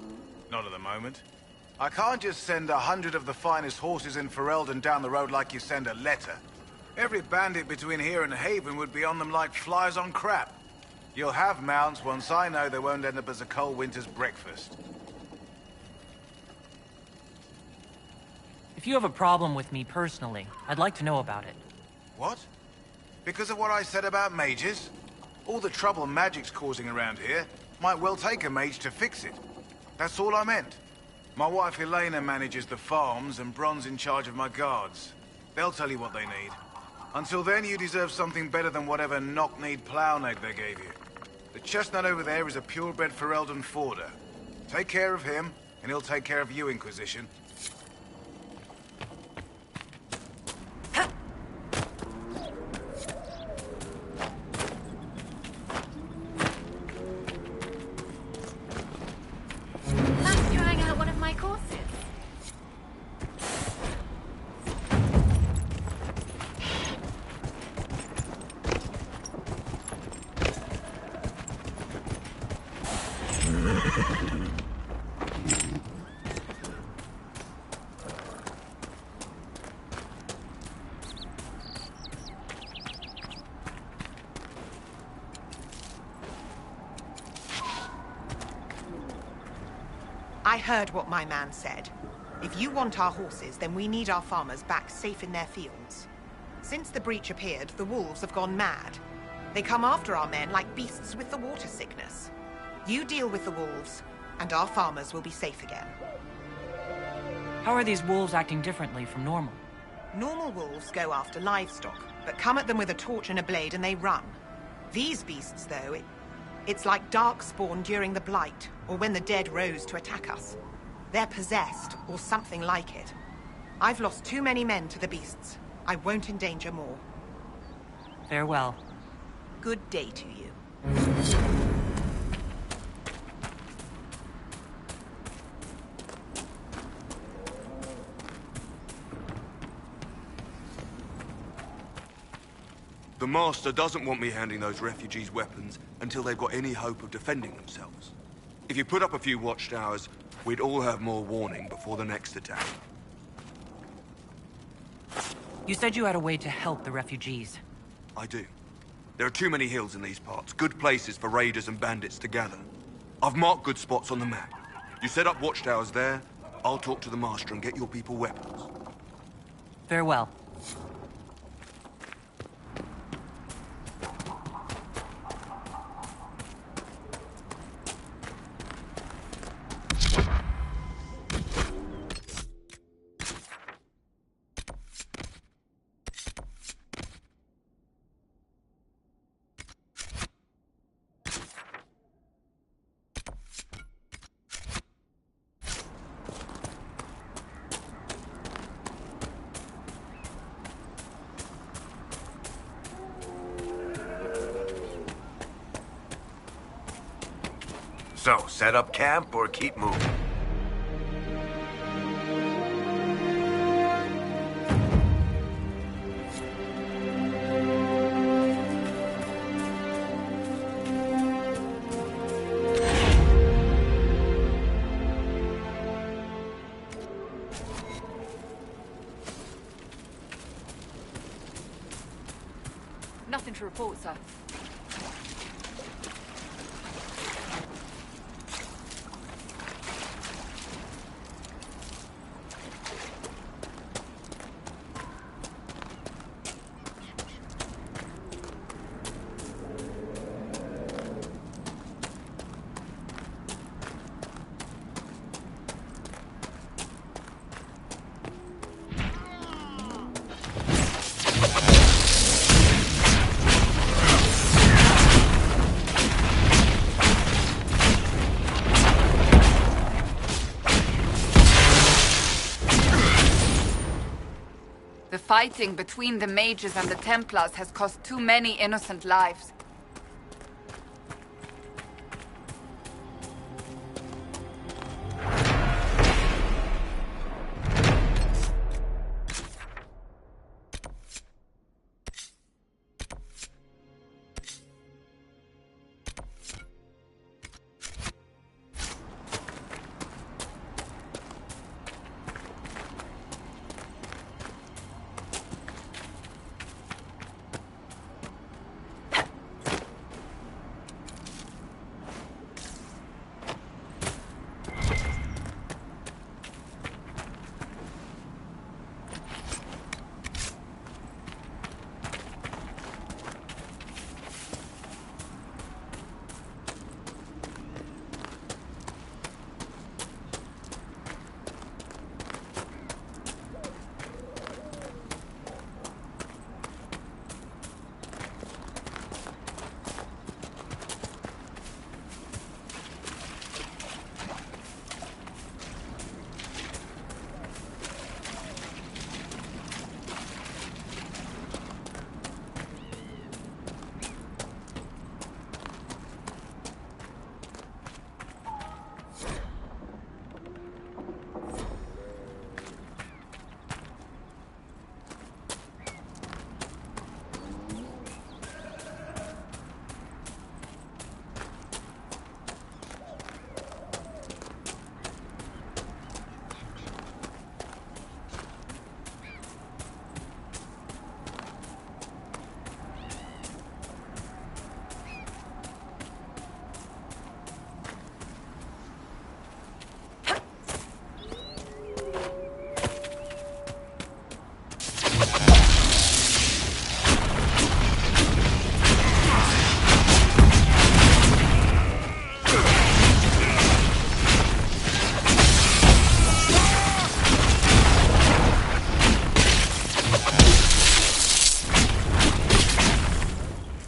Not at the moment. I can't just send 100 of the finest horses in Ferelden down the road like you send a letter. Every bandit between here and Haven would be on them like flies on crap. You'll have mounts once I know they won't end up as a cold winter's breakfast. If you have a problem with me personally, I'd like to know about it. What? Because of what I said about mages? All the trouble magic's causing around here might well take a mage to fix it. That's all I meant. My wife Elena manages the farms and Bron's in charge of my guards. They'll tell you what they need. Until then, you deserve something better than whatever knock-kneed plow-neg they gave you. The chestnut over there is a purebred Ferelden forder. Take care of him, and he'll take care of you, Inquisition. Nice trying out one of my courses. I heard what my man said. If you want our horses, then we need our farmers back safe in their fields. Since the breach appeared, the wolves have gone mad. They come after our men like beasts with the water sickness. You deal with the wolves, and our farmers will be safe again. How are these wolves acting differently from normal? Normal wolves go after livestock, but come at them with a torch and a blade and they run. These beasts, though, it's like darkspawn during the Blight, or when the dead rose to attack us. They're possessed, or something like it. I've lost too many men to the beasts. I won't endanger more. Farewell. Good day to you. The Master doesn't want me handing those refugees weapons until they've got any hope of defending themselves. If you put up a few watchtowers, we'd all have more warning before the next attack. You said you had a way to help the refugees. I do. There are too many hills in these parts, good places for raiders and bandits to gather. I've marked good spots on the map. You set up watchtowers there, I'll talk to the Master and get your people weapons. Farewell. So, set up camp or keep moving? Nothing to report, sir. The fighting between the mages and the Templars has cost too many innocent lives.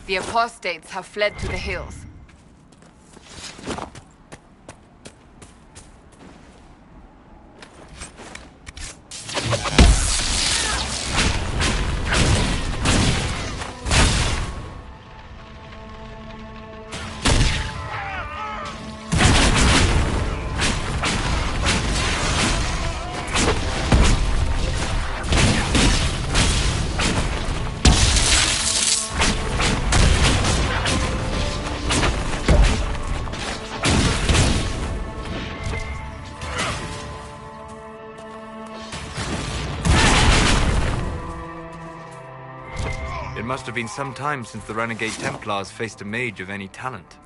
The apostates have fled to the hills. It must have been some time since the renegade Templars faced a mage of any talent.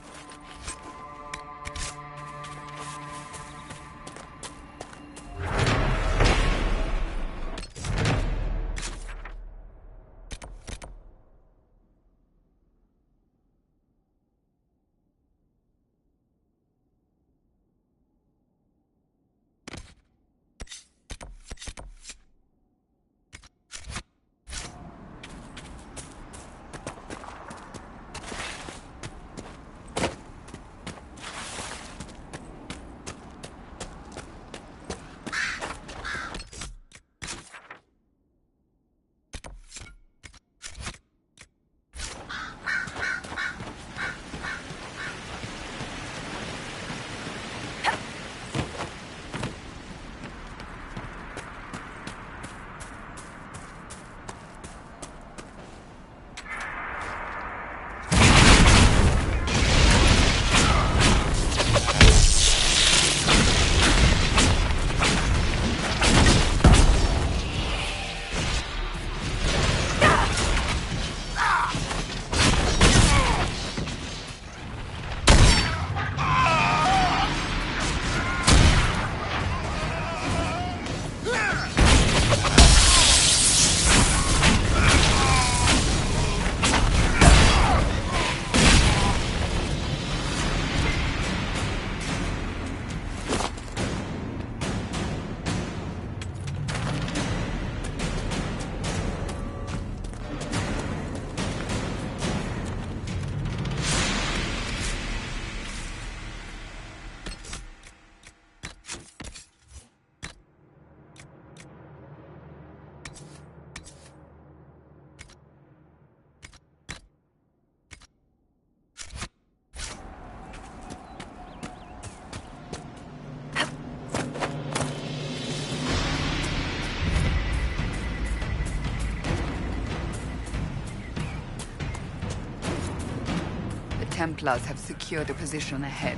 Templars have secured a position ahead.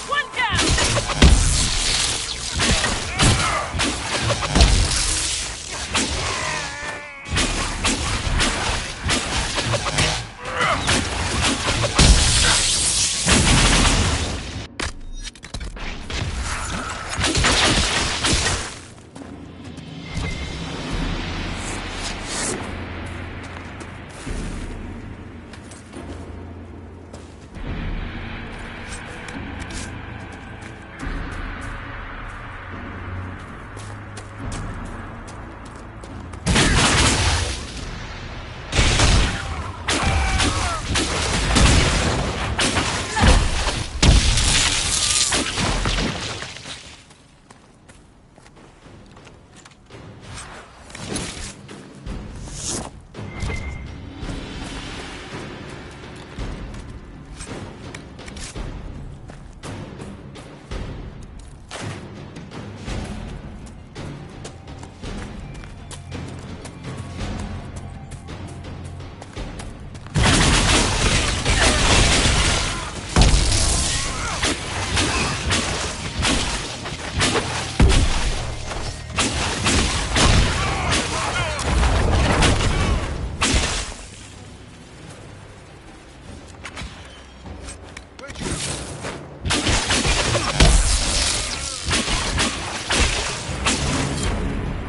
One down!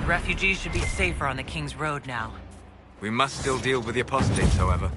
Refugees should be safer on the King's Road now. We must still deal with the apostates, however.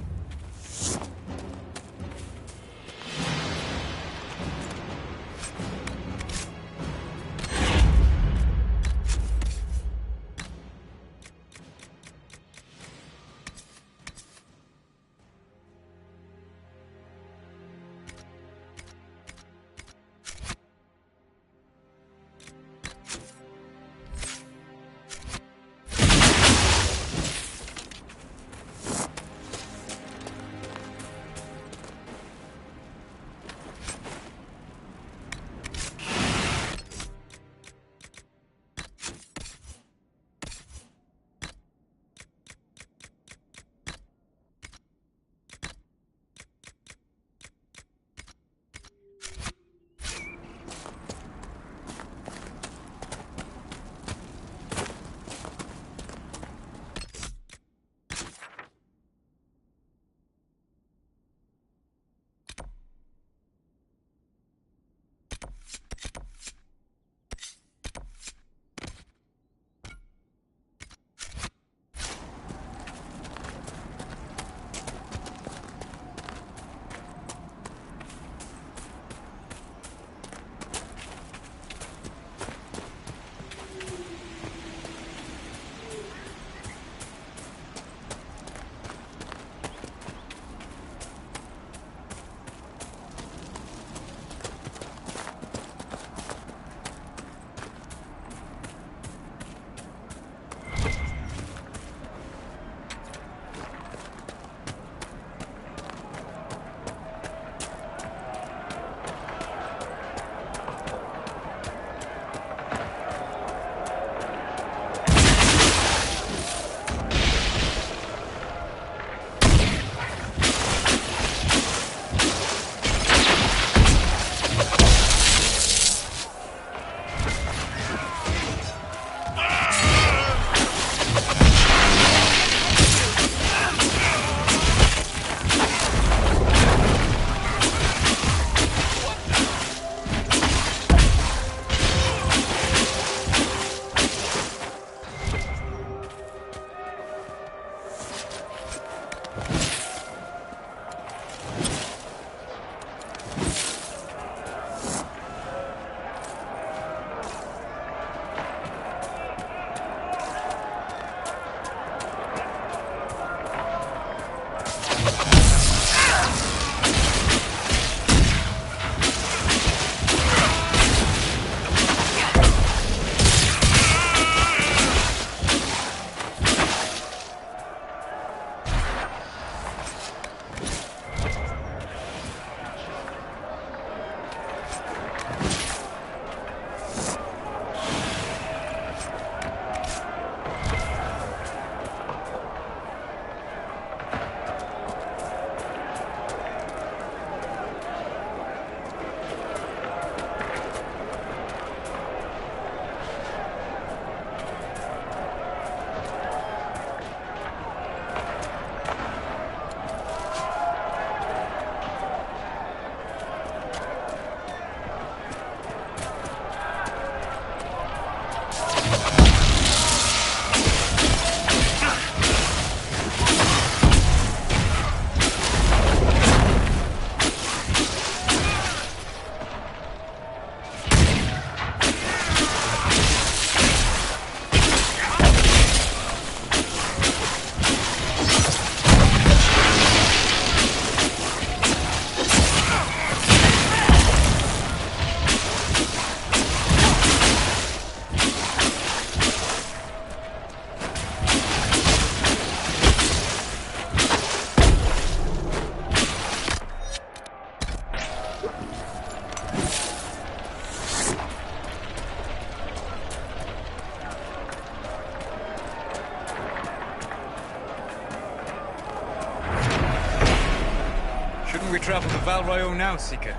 travel to Val Royeaux now, Seeker.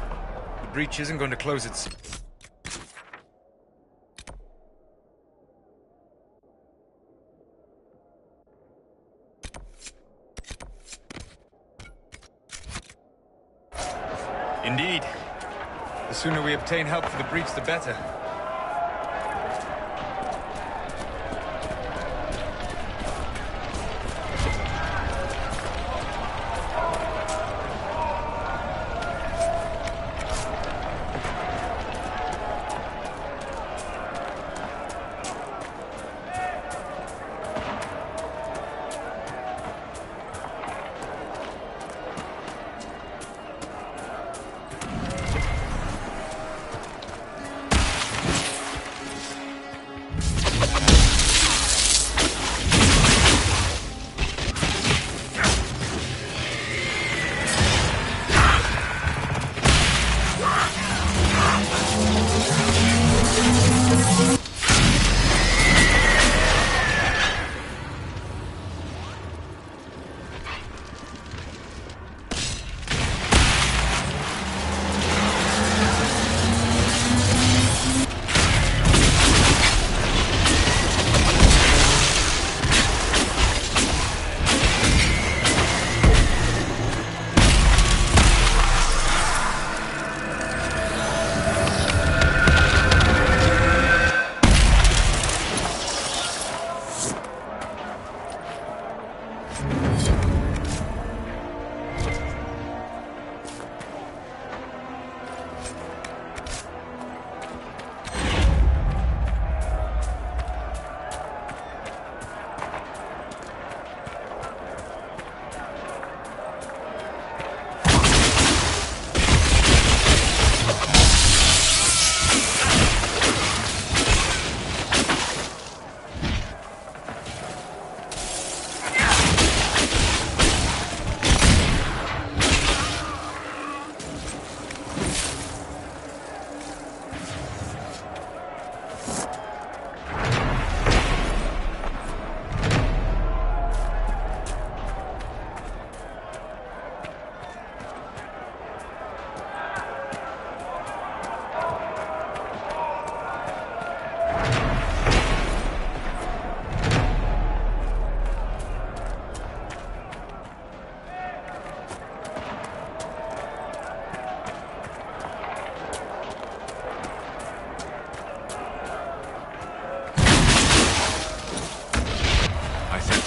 The breach isn't going to close its... Indeed. The sooner we obtain help for the breach, the better.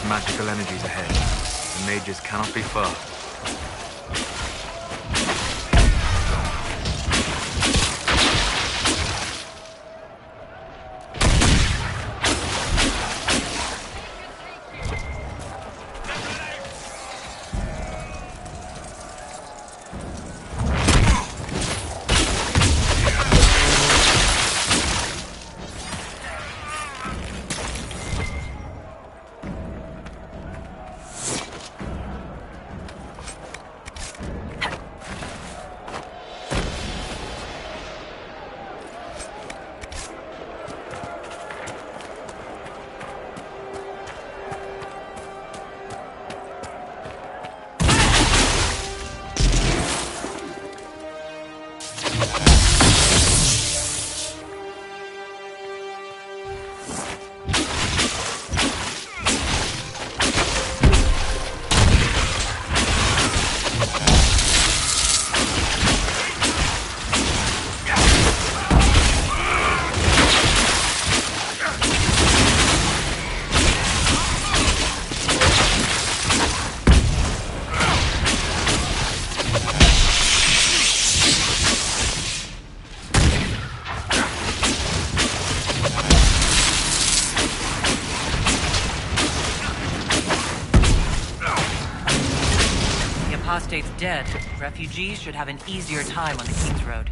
Magical energies ahead. The mages cannot be far. Apostate's dead. Refugees should have an easier time on the King's Road.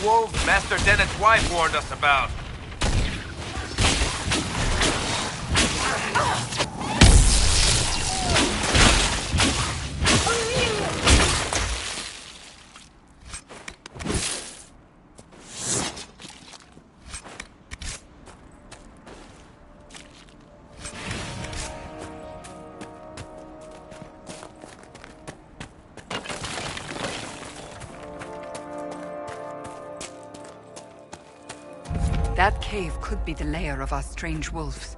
wolves Master Dennett's wife warned us about. That cave could be the lair of our strange wolves.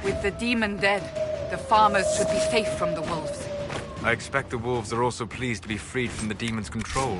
With the demon dead, the farmers should be safe from the wolves. I expect the wolves are also pleased to be freed from the demon's control.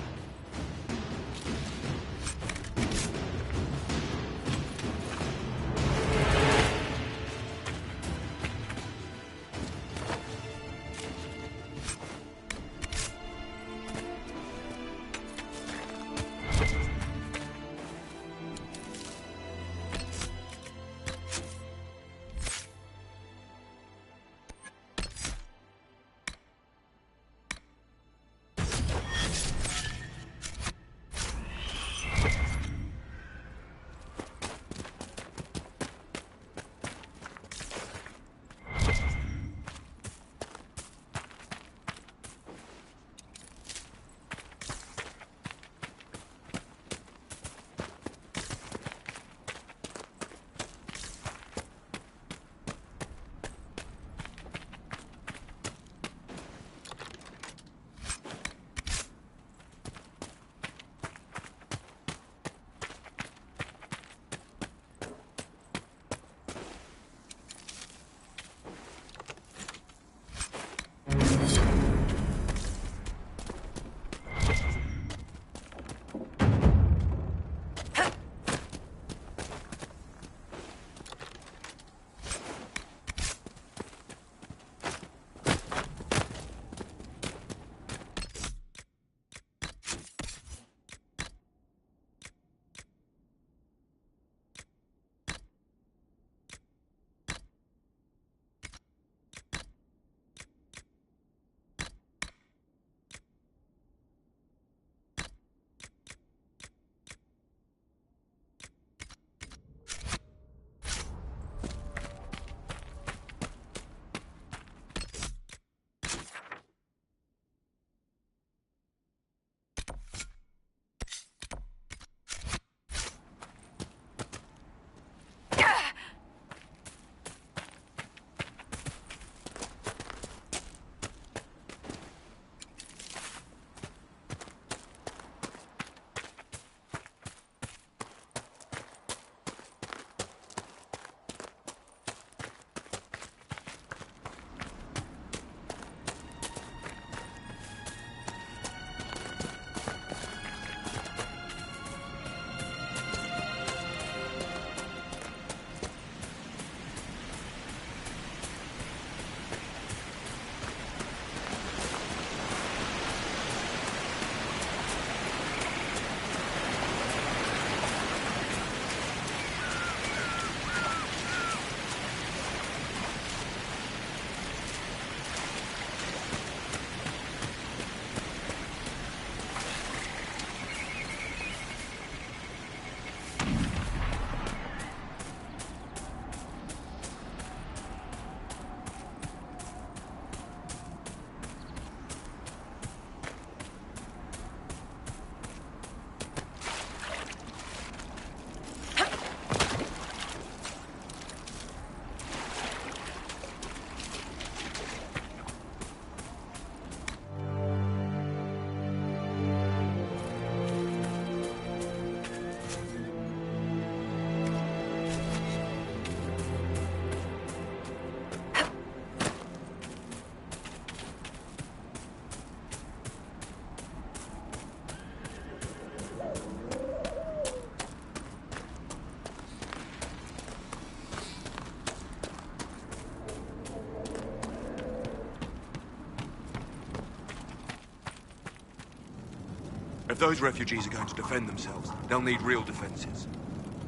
If those refugees are going to defend themselves, they'll need real defenses.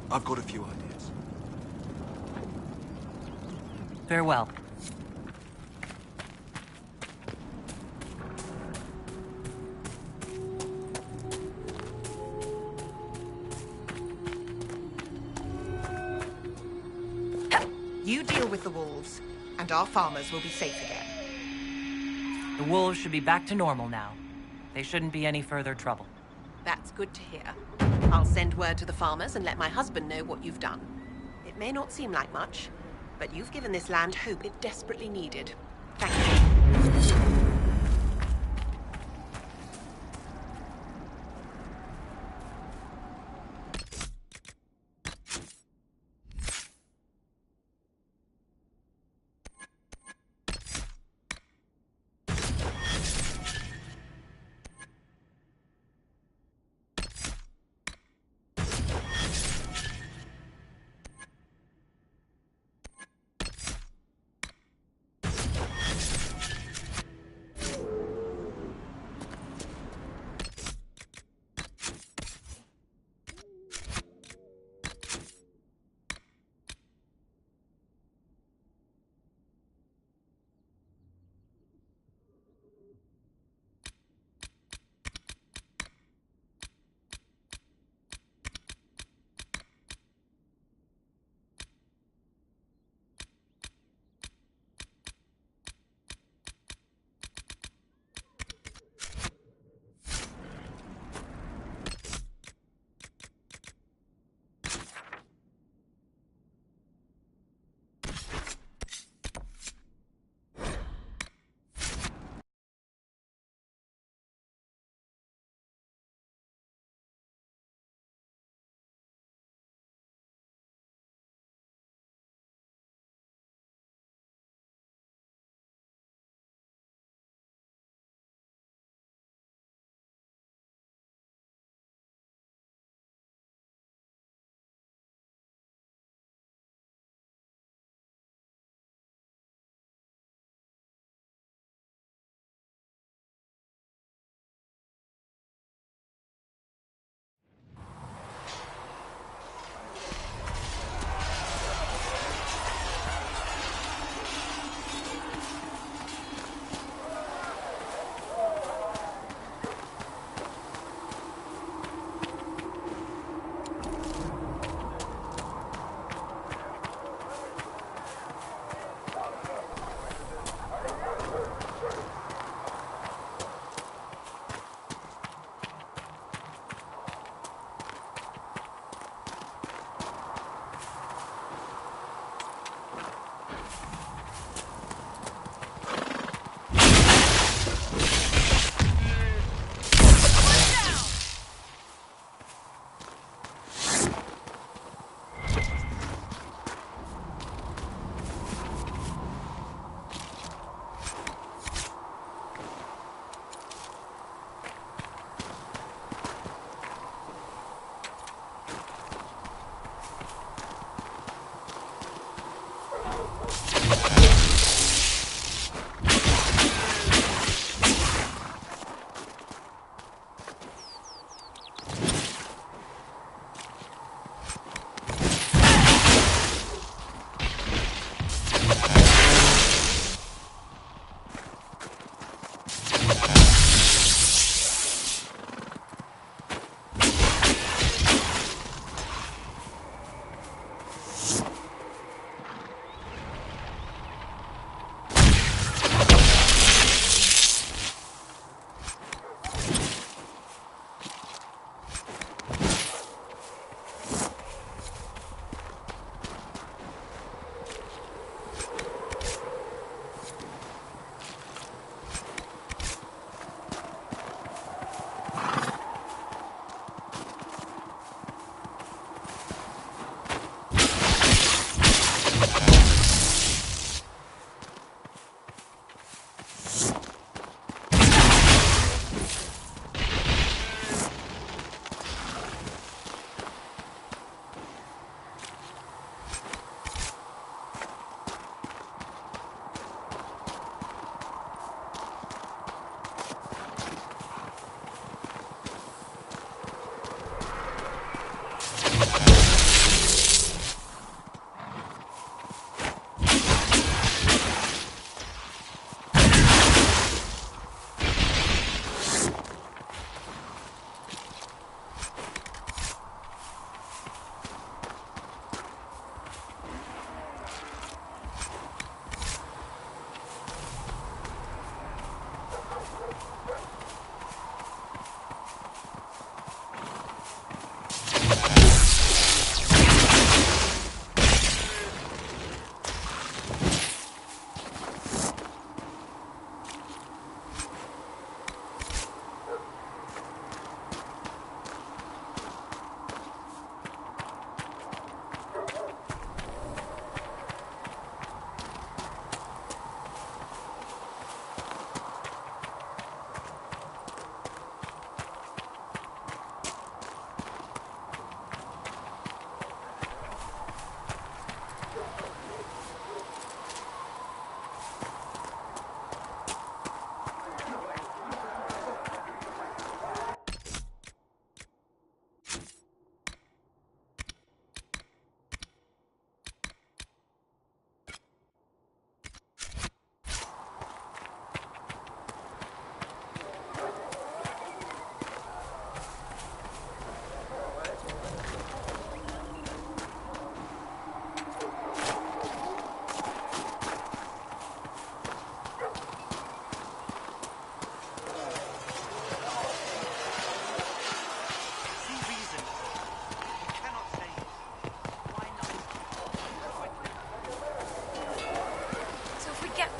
I've got a few ideas. Farewell. You deal with the wolves, and our farmers will be safe again. The wolves should be back to normal now. They shouldn't be any further trouble. That's good to hear. I'll send word to the farmers and let my husband know what you've done. It may not seem like much, but you've given this land hope it desperately needed. Thank you.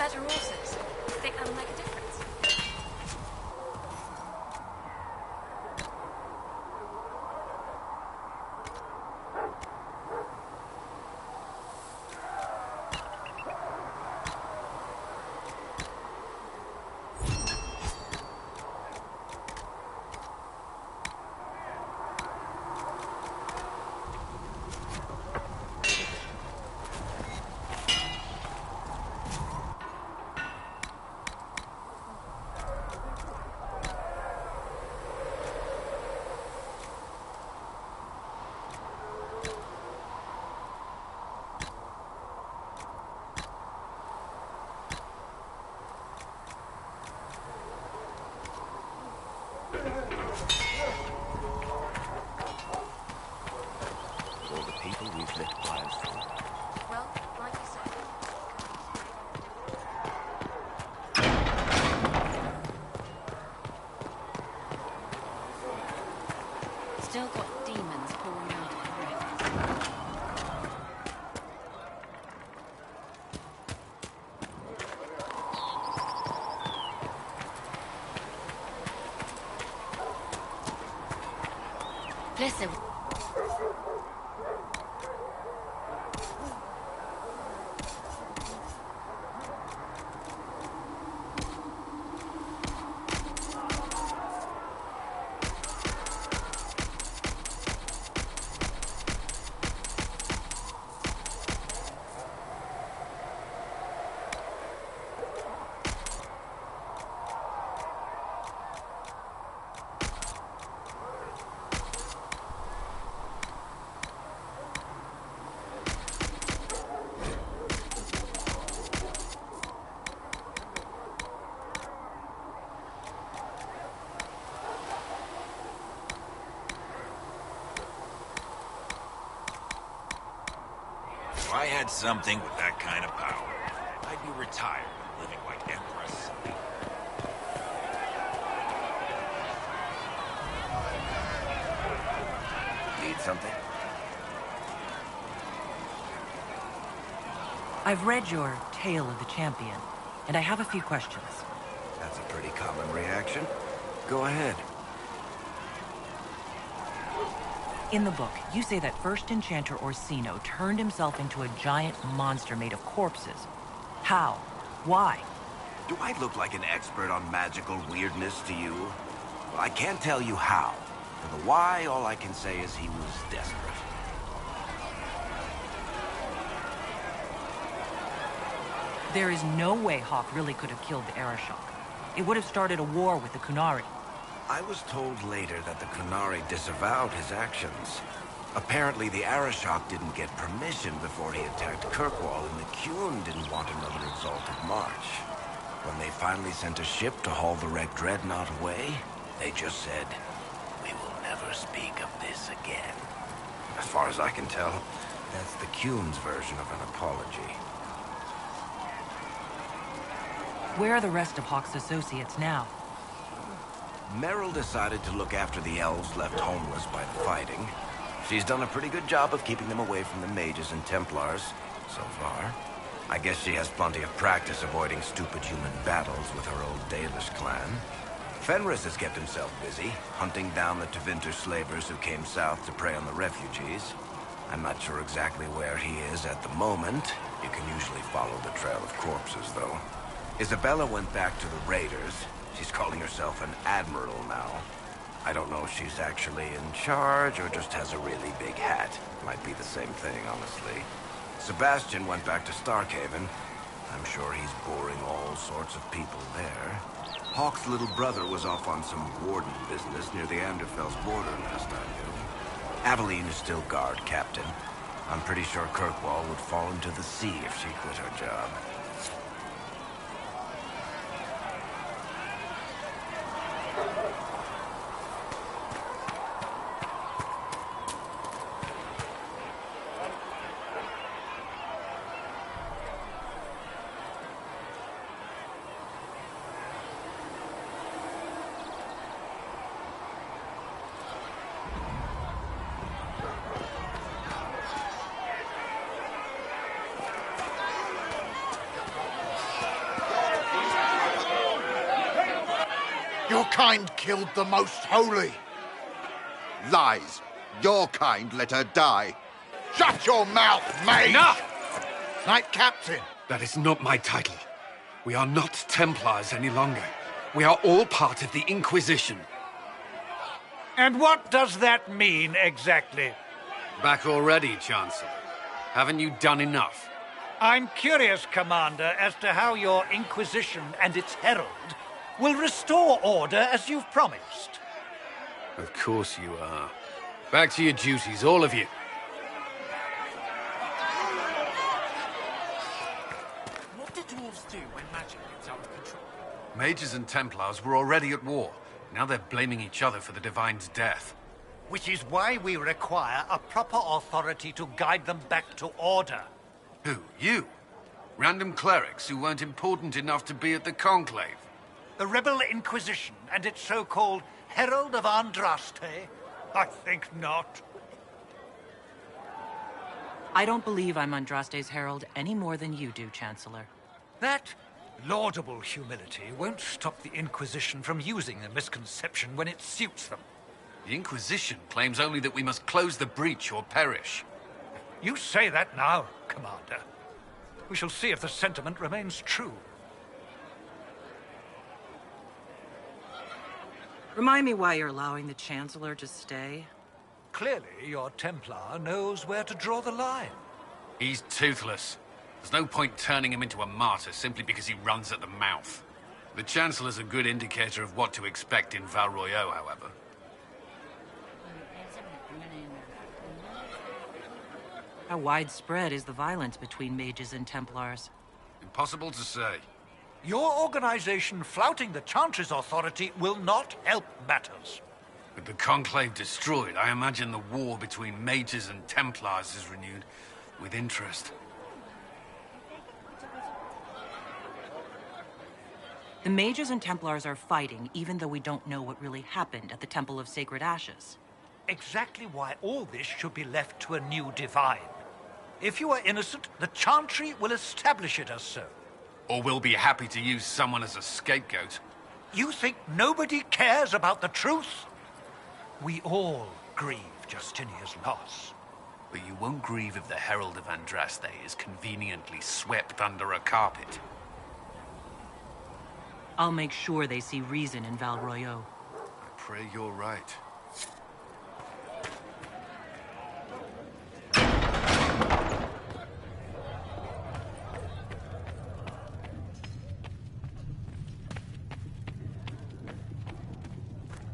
better horses. You think that'll make a difference? All the people we've lit fires for. Well, like you said. Still got demons pouring out of the rift. Listen. If I had something with that kind of power, I'd be retired, living like Empress. Need something? I've read your Tale of the Champion, and I have a few questions. That's a pretty common reaction. Go ahead. In the book, you say that first enchanter Orsino turned himself into a giant monster made of corpses. How? Why? Do I look like an expert on magical weirdness to you? Well, I can't tell you how. For the why, all I can say is he was desperate. There is no way Hawk really could have killed the Arashok. It would have started a war with the Kunari. I was told later that the Kunari disavowed his actions. Apparently, the Arashok didn't get permission before he attacked Kirkwall, and the Qun didn't want another exalted march. When they finally sent a ship to haul the wrecked dreadnought away, they just said, "We will never speak of this again." As far as I can tell, that's the Qun's version of an apology. Where are the rest of Hawk's associates now? Merrill decided to look after the elves left homeless by the fighting. She's done a pretty good job of keeping them away from the mages and Templars, so far. I guess she has plenty of practice avoiding stupid human battles with her old Dalish clan. Fenris has kept himself busy, hunting down the Tevinter slavers who came south to prey on the refugees. I'm not sure exactly where he is at the moment. You can usually follow the trail of corpses, though. Isabella went back to the raiders. She's calling herself an admiral now. I don't know if she's actually in charge or just has a really big hat. Might be the same thing, honestly. Sebastian went back to Starkhaven. I'm sure he's boring all sorts of people there. Hawk's little brother was off on some warden business near the Anderfell's border last I knew. Aveline is still guard captain. I'm pretty sure Kirkwall would fall into the sea if she quit her job. Your kind killed the most holy. Lies. Your kind let her die. Shut your mouth, mate! Enough! Knight Captain. That is not my title. We are not Templars any longer. We are all part of the Inquisition. And what does that mean, exactly? Back already, Chancellor. Haven't you done enough? I'm curious, Commander, as to how your Inquisition and its herald will restore order as you've promised. Of course you are. Back to your duties, all of you. What do dwarves do when magic gets out of control? Mages and Templars were already at war. Now they're blaming each other for the Divine's death. Which is why we require a proper authority to guide them back to order. Who? You? Random clerics who weren't important enough to be at the Conclave? The Rebel Inquisition and its so-called Herald of Andraste? I think not. I don't believe I'm Andraste's herald any more than you do, Chancellor. That laudable humility won't stop the Inquisition from using the misconception when it suits them. The Inquisition claims only that we must close the breach or perish. You say that now, Commander. We shall see if the sentiment remains true. Remind me why you're allowing the Chancellor to stay. Clearly, your Templar knows where to draw the line. He's toothless. There's no point turning him into a martyr simply because he runs at the mouth. The Chancellor's a good indicator of what to expect in Val Royeaux, however. How widespread is the violence between mages and Templars? Impossible to say. Your organization flouting the Chantry's authority will not help matters. With the Conclave destroyed, I imagine the war between mages and Templars is renewed with interest. The mages and Templars are fighting, even though we don't know what really happened at the Temple of Sacred Ashes. Exactly why all this should be left to a new divine. If you are innocent, the Chantry will establish it as so. Or we'll be happy to use someone as a scapegoat. You think nobody cares about the truth? We all grieve Justinia's loss. But you won't grieve if the Herald of Andraste is conveniently swept under a carpet. I'll make sure they see reason in Val Royeaux. I pray you're right.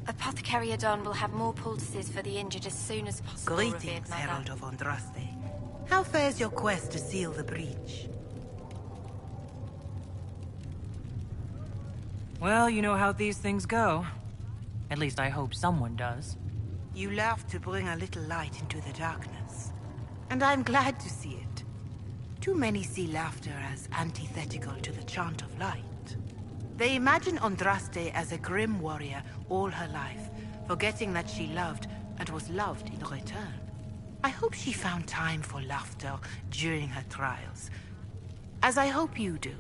Apothecary Adon will have more poultices for the injured as soon as possible. Greetings, Herald of Andraste. How fares your quest to seal the breach? Well, you know how these things go. At least I hope someone does. You laugh to bring a little light into the darkness. And I'm glad to see it. Too many see laughter as antithetical to the chant of light. They imagine Andraste as a grim warrior all her life, forgetting that she loved and was loved in return. I hope she found time for laughter during her trials, as I hope you do.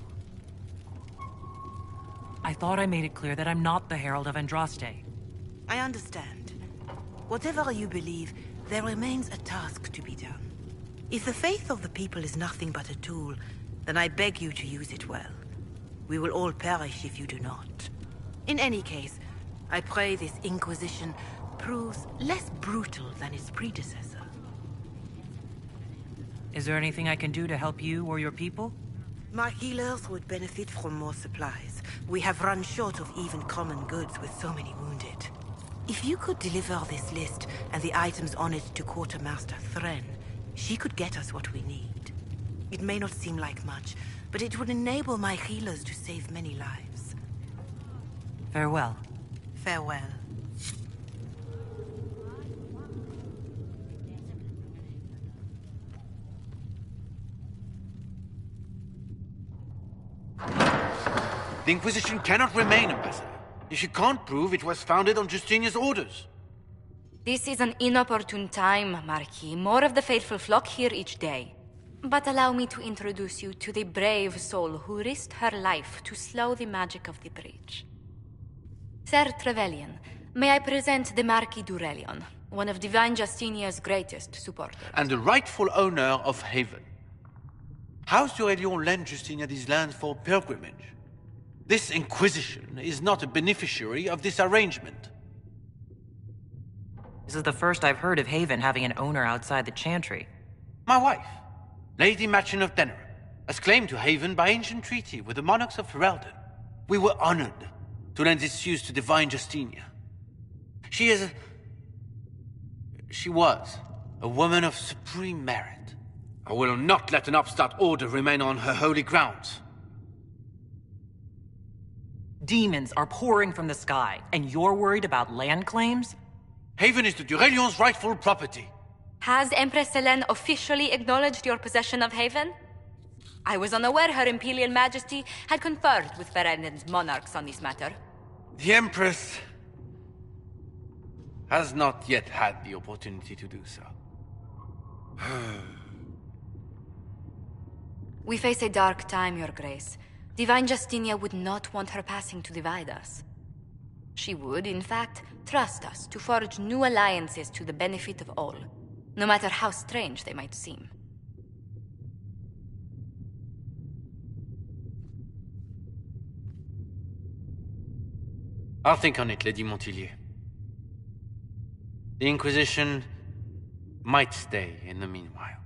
I thought I made it clear that I'm not the Herald of Andraste. I understand. Whatever you believe, there remains a task to be done. If the faith of the people is nothing but a tool, then I beg you to use it well. We will all perish if you do not. In any case, I pray this Inquisition proves less brutal than its predecessor. Is there anything I can do to help you or your people? My healers would benefit from more supplies. We have run short of even common goods with so many wounded. If you could deliver this list and the items on it to Quartermaster Thren, she could get us what we need. It may not seem like much, but it would enable my healers to save many lives. Farewell. Farewell. The Inquisition cannot remain, Ambassador, if you can't prove it was founded on Justinia's orders. This is an inopportune time, Marquis. More of the faithful flock here each day. But allow me to introduce you to the brave soul who risked her life to slow the magic of the breach. Ser Trevelyan, may I present the Marquis d'Aurelion, one of Divine Justinia's greatest supporters. And the rightful owner of Haven. House d'Aurelion lent Justinia these lands for pilgrimage. This Inquisition is not a beneficiary of this arrangement. This is the first I've heard of Haven having an owner outside the Chantry. My wife, Lady Machin of Denerim, has claimed to Haven by ancient treaty with the monarchs of Ferelden. We were honored to lend its use to Divine Justinia. She was a woman of supreme merit. I will not let an upstart order remain on her holy grounds. Demons are pouring from the sky, and you're worried about land claims? Haven is the d'Aurelion's rightful property. Has Empress Selene officially acknowledged your possession of Haven? I was unaware Her Imperial Majesty had conferred with Ferelden's monarchs on this matter. The Empress has not yet had the opportunity to do so. We face a dark time, Your Grace. Divine Justinia would not want her passing to divide us. She would, in fact, trust us to forge new alliances to the benefit of all, no matter how strange they might seem. I'll think on it, Lady Montillier. The Inquisition might stay in the meanwhile.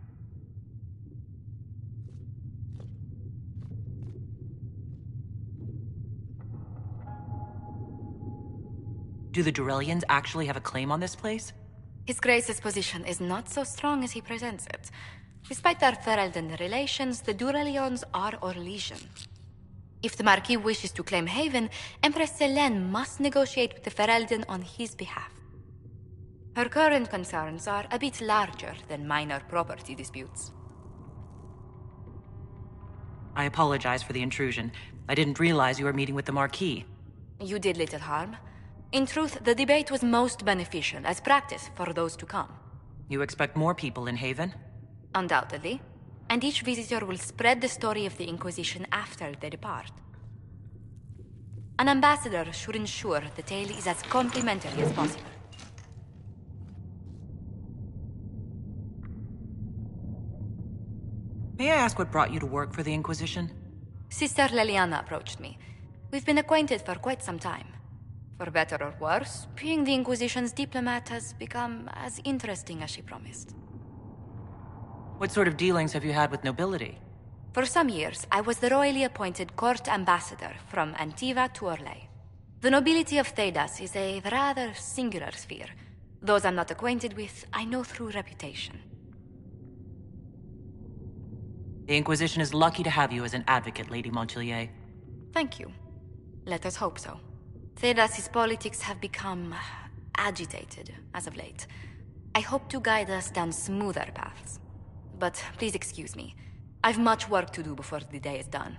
Do the Durelians actually have a claim on this place? His Grace's position is not so strong as he presents it. Despite their Ferelden relations, the Durelions are our legion. If the Marquis wishes to claim Haven, Empress Selene must negotiate with the Ferelden on his behalf. Her current concerns are a bit larger than minor property disputes. I apologize for the intrusion. I didn't realize you were meeting with the Marquis. You did little harm. In truth, the debate was most beneficial as practice for those to come. You expect more people in Haven? Undoubtedly. And each visitor will spread the story of the Inquisition after they depart. An ambassador should ensure the tale is as complimentary as possible. May I ask what brought you to work for the Inquisition? Sister Leliana approached me. We've been acquainted for quite some time. For better or worse, being the Inquisition's diplomat has become as interesting as she promised. What sort of dealings have you had with nobility? For some years, I was the royally appointed court ambassador from Antiva to Orlais. The nobility of Thedas is a rather singular sphere. Those I'm not acquainted with, I know through reputation. The Inquisition is lucky to have you as an advocate, Lady Montilier. Thank you. Let us hope so. Thedas' politics have become agitated as of late. I hope to guide us down smoother paths. But please excuse me. I've much work to do before the day is done.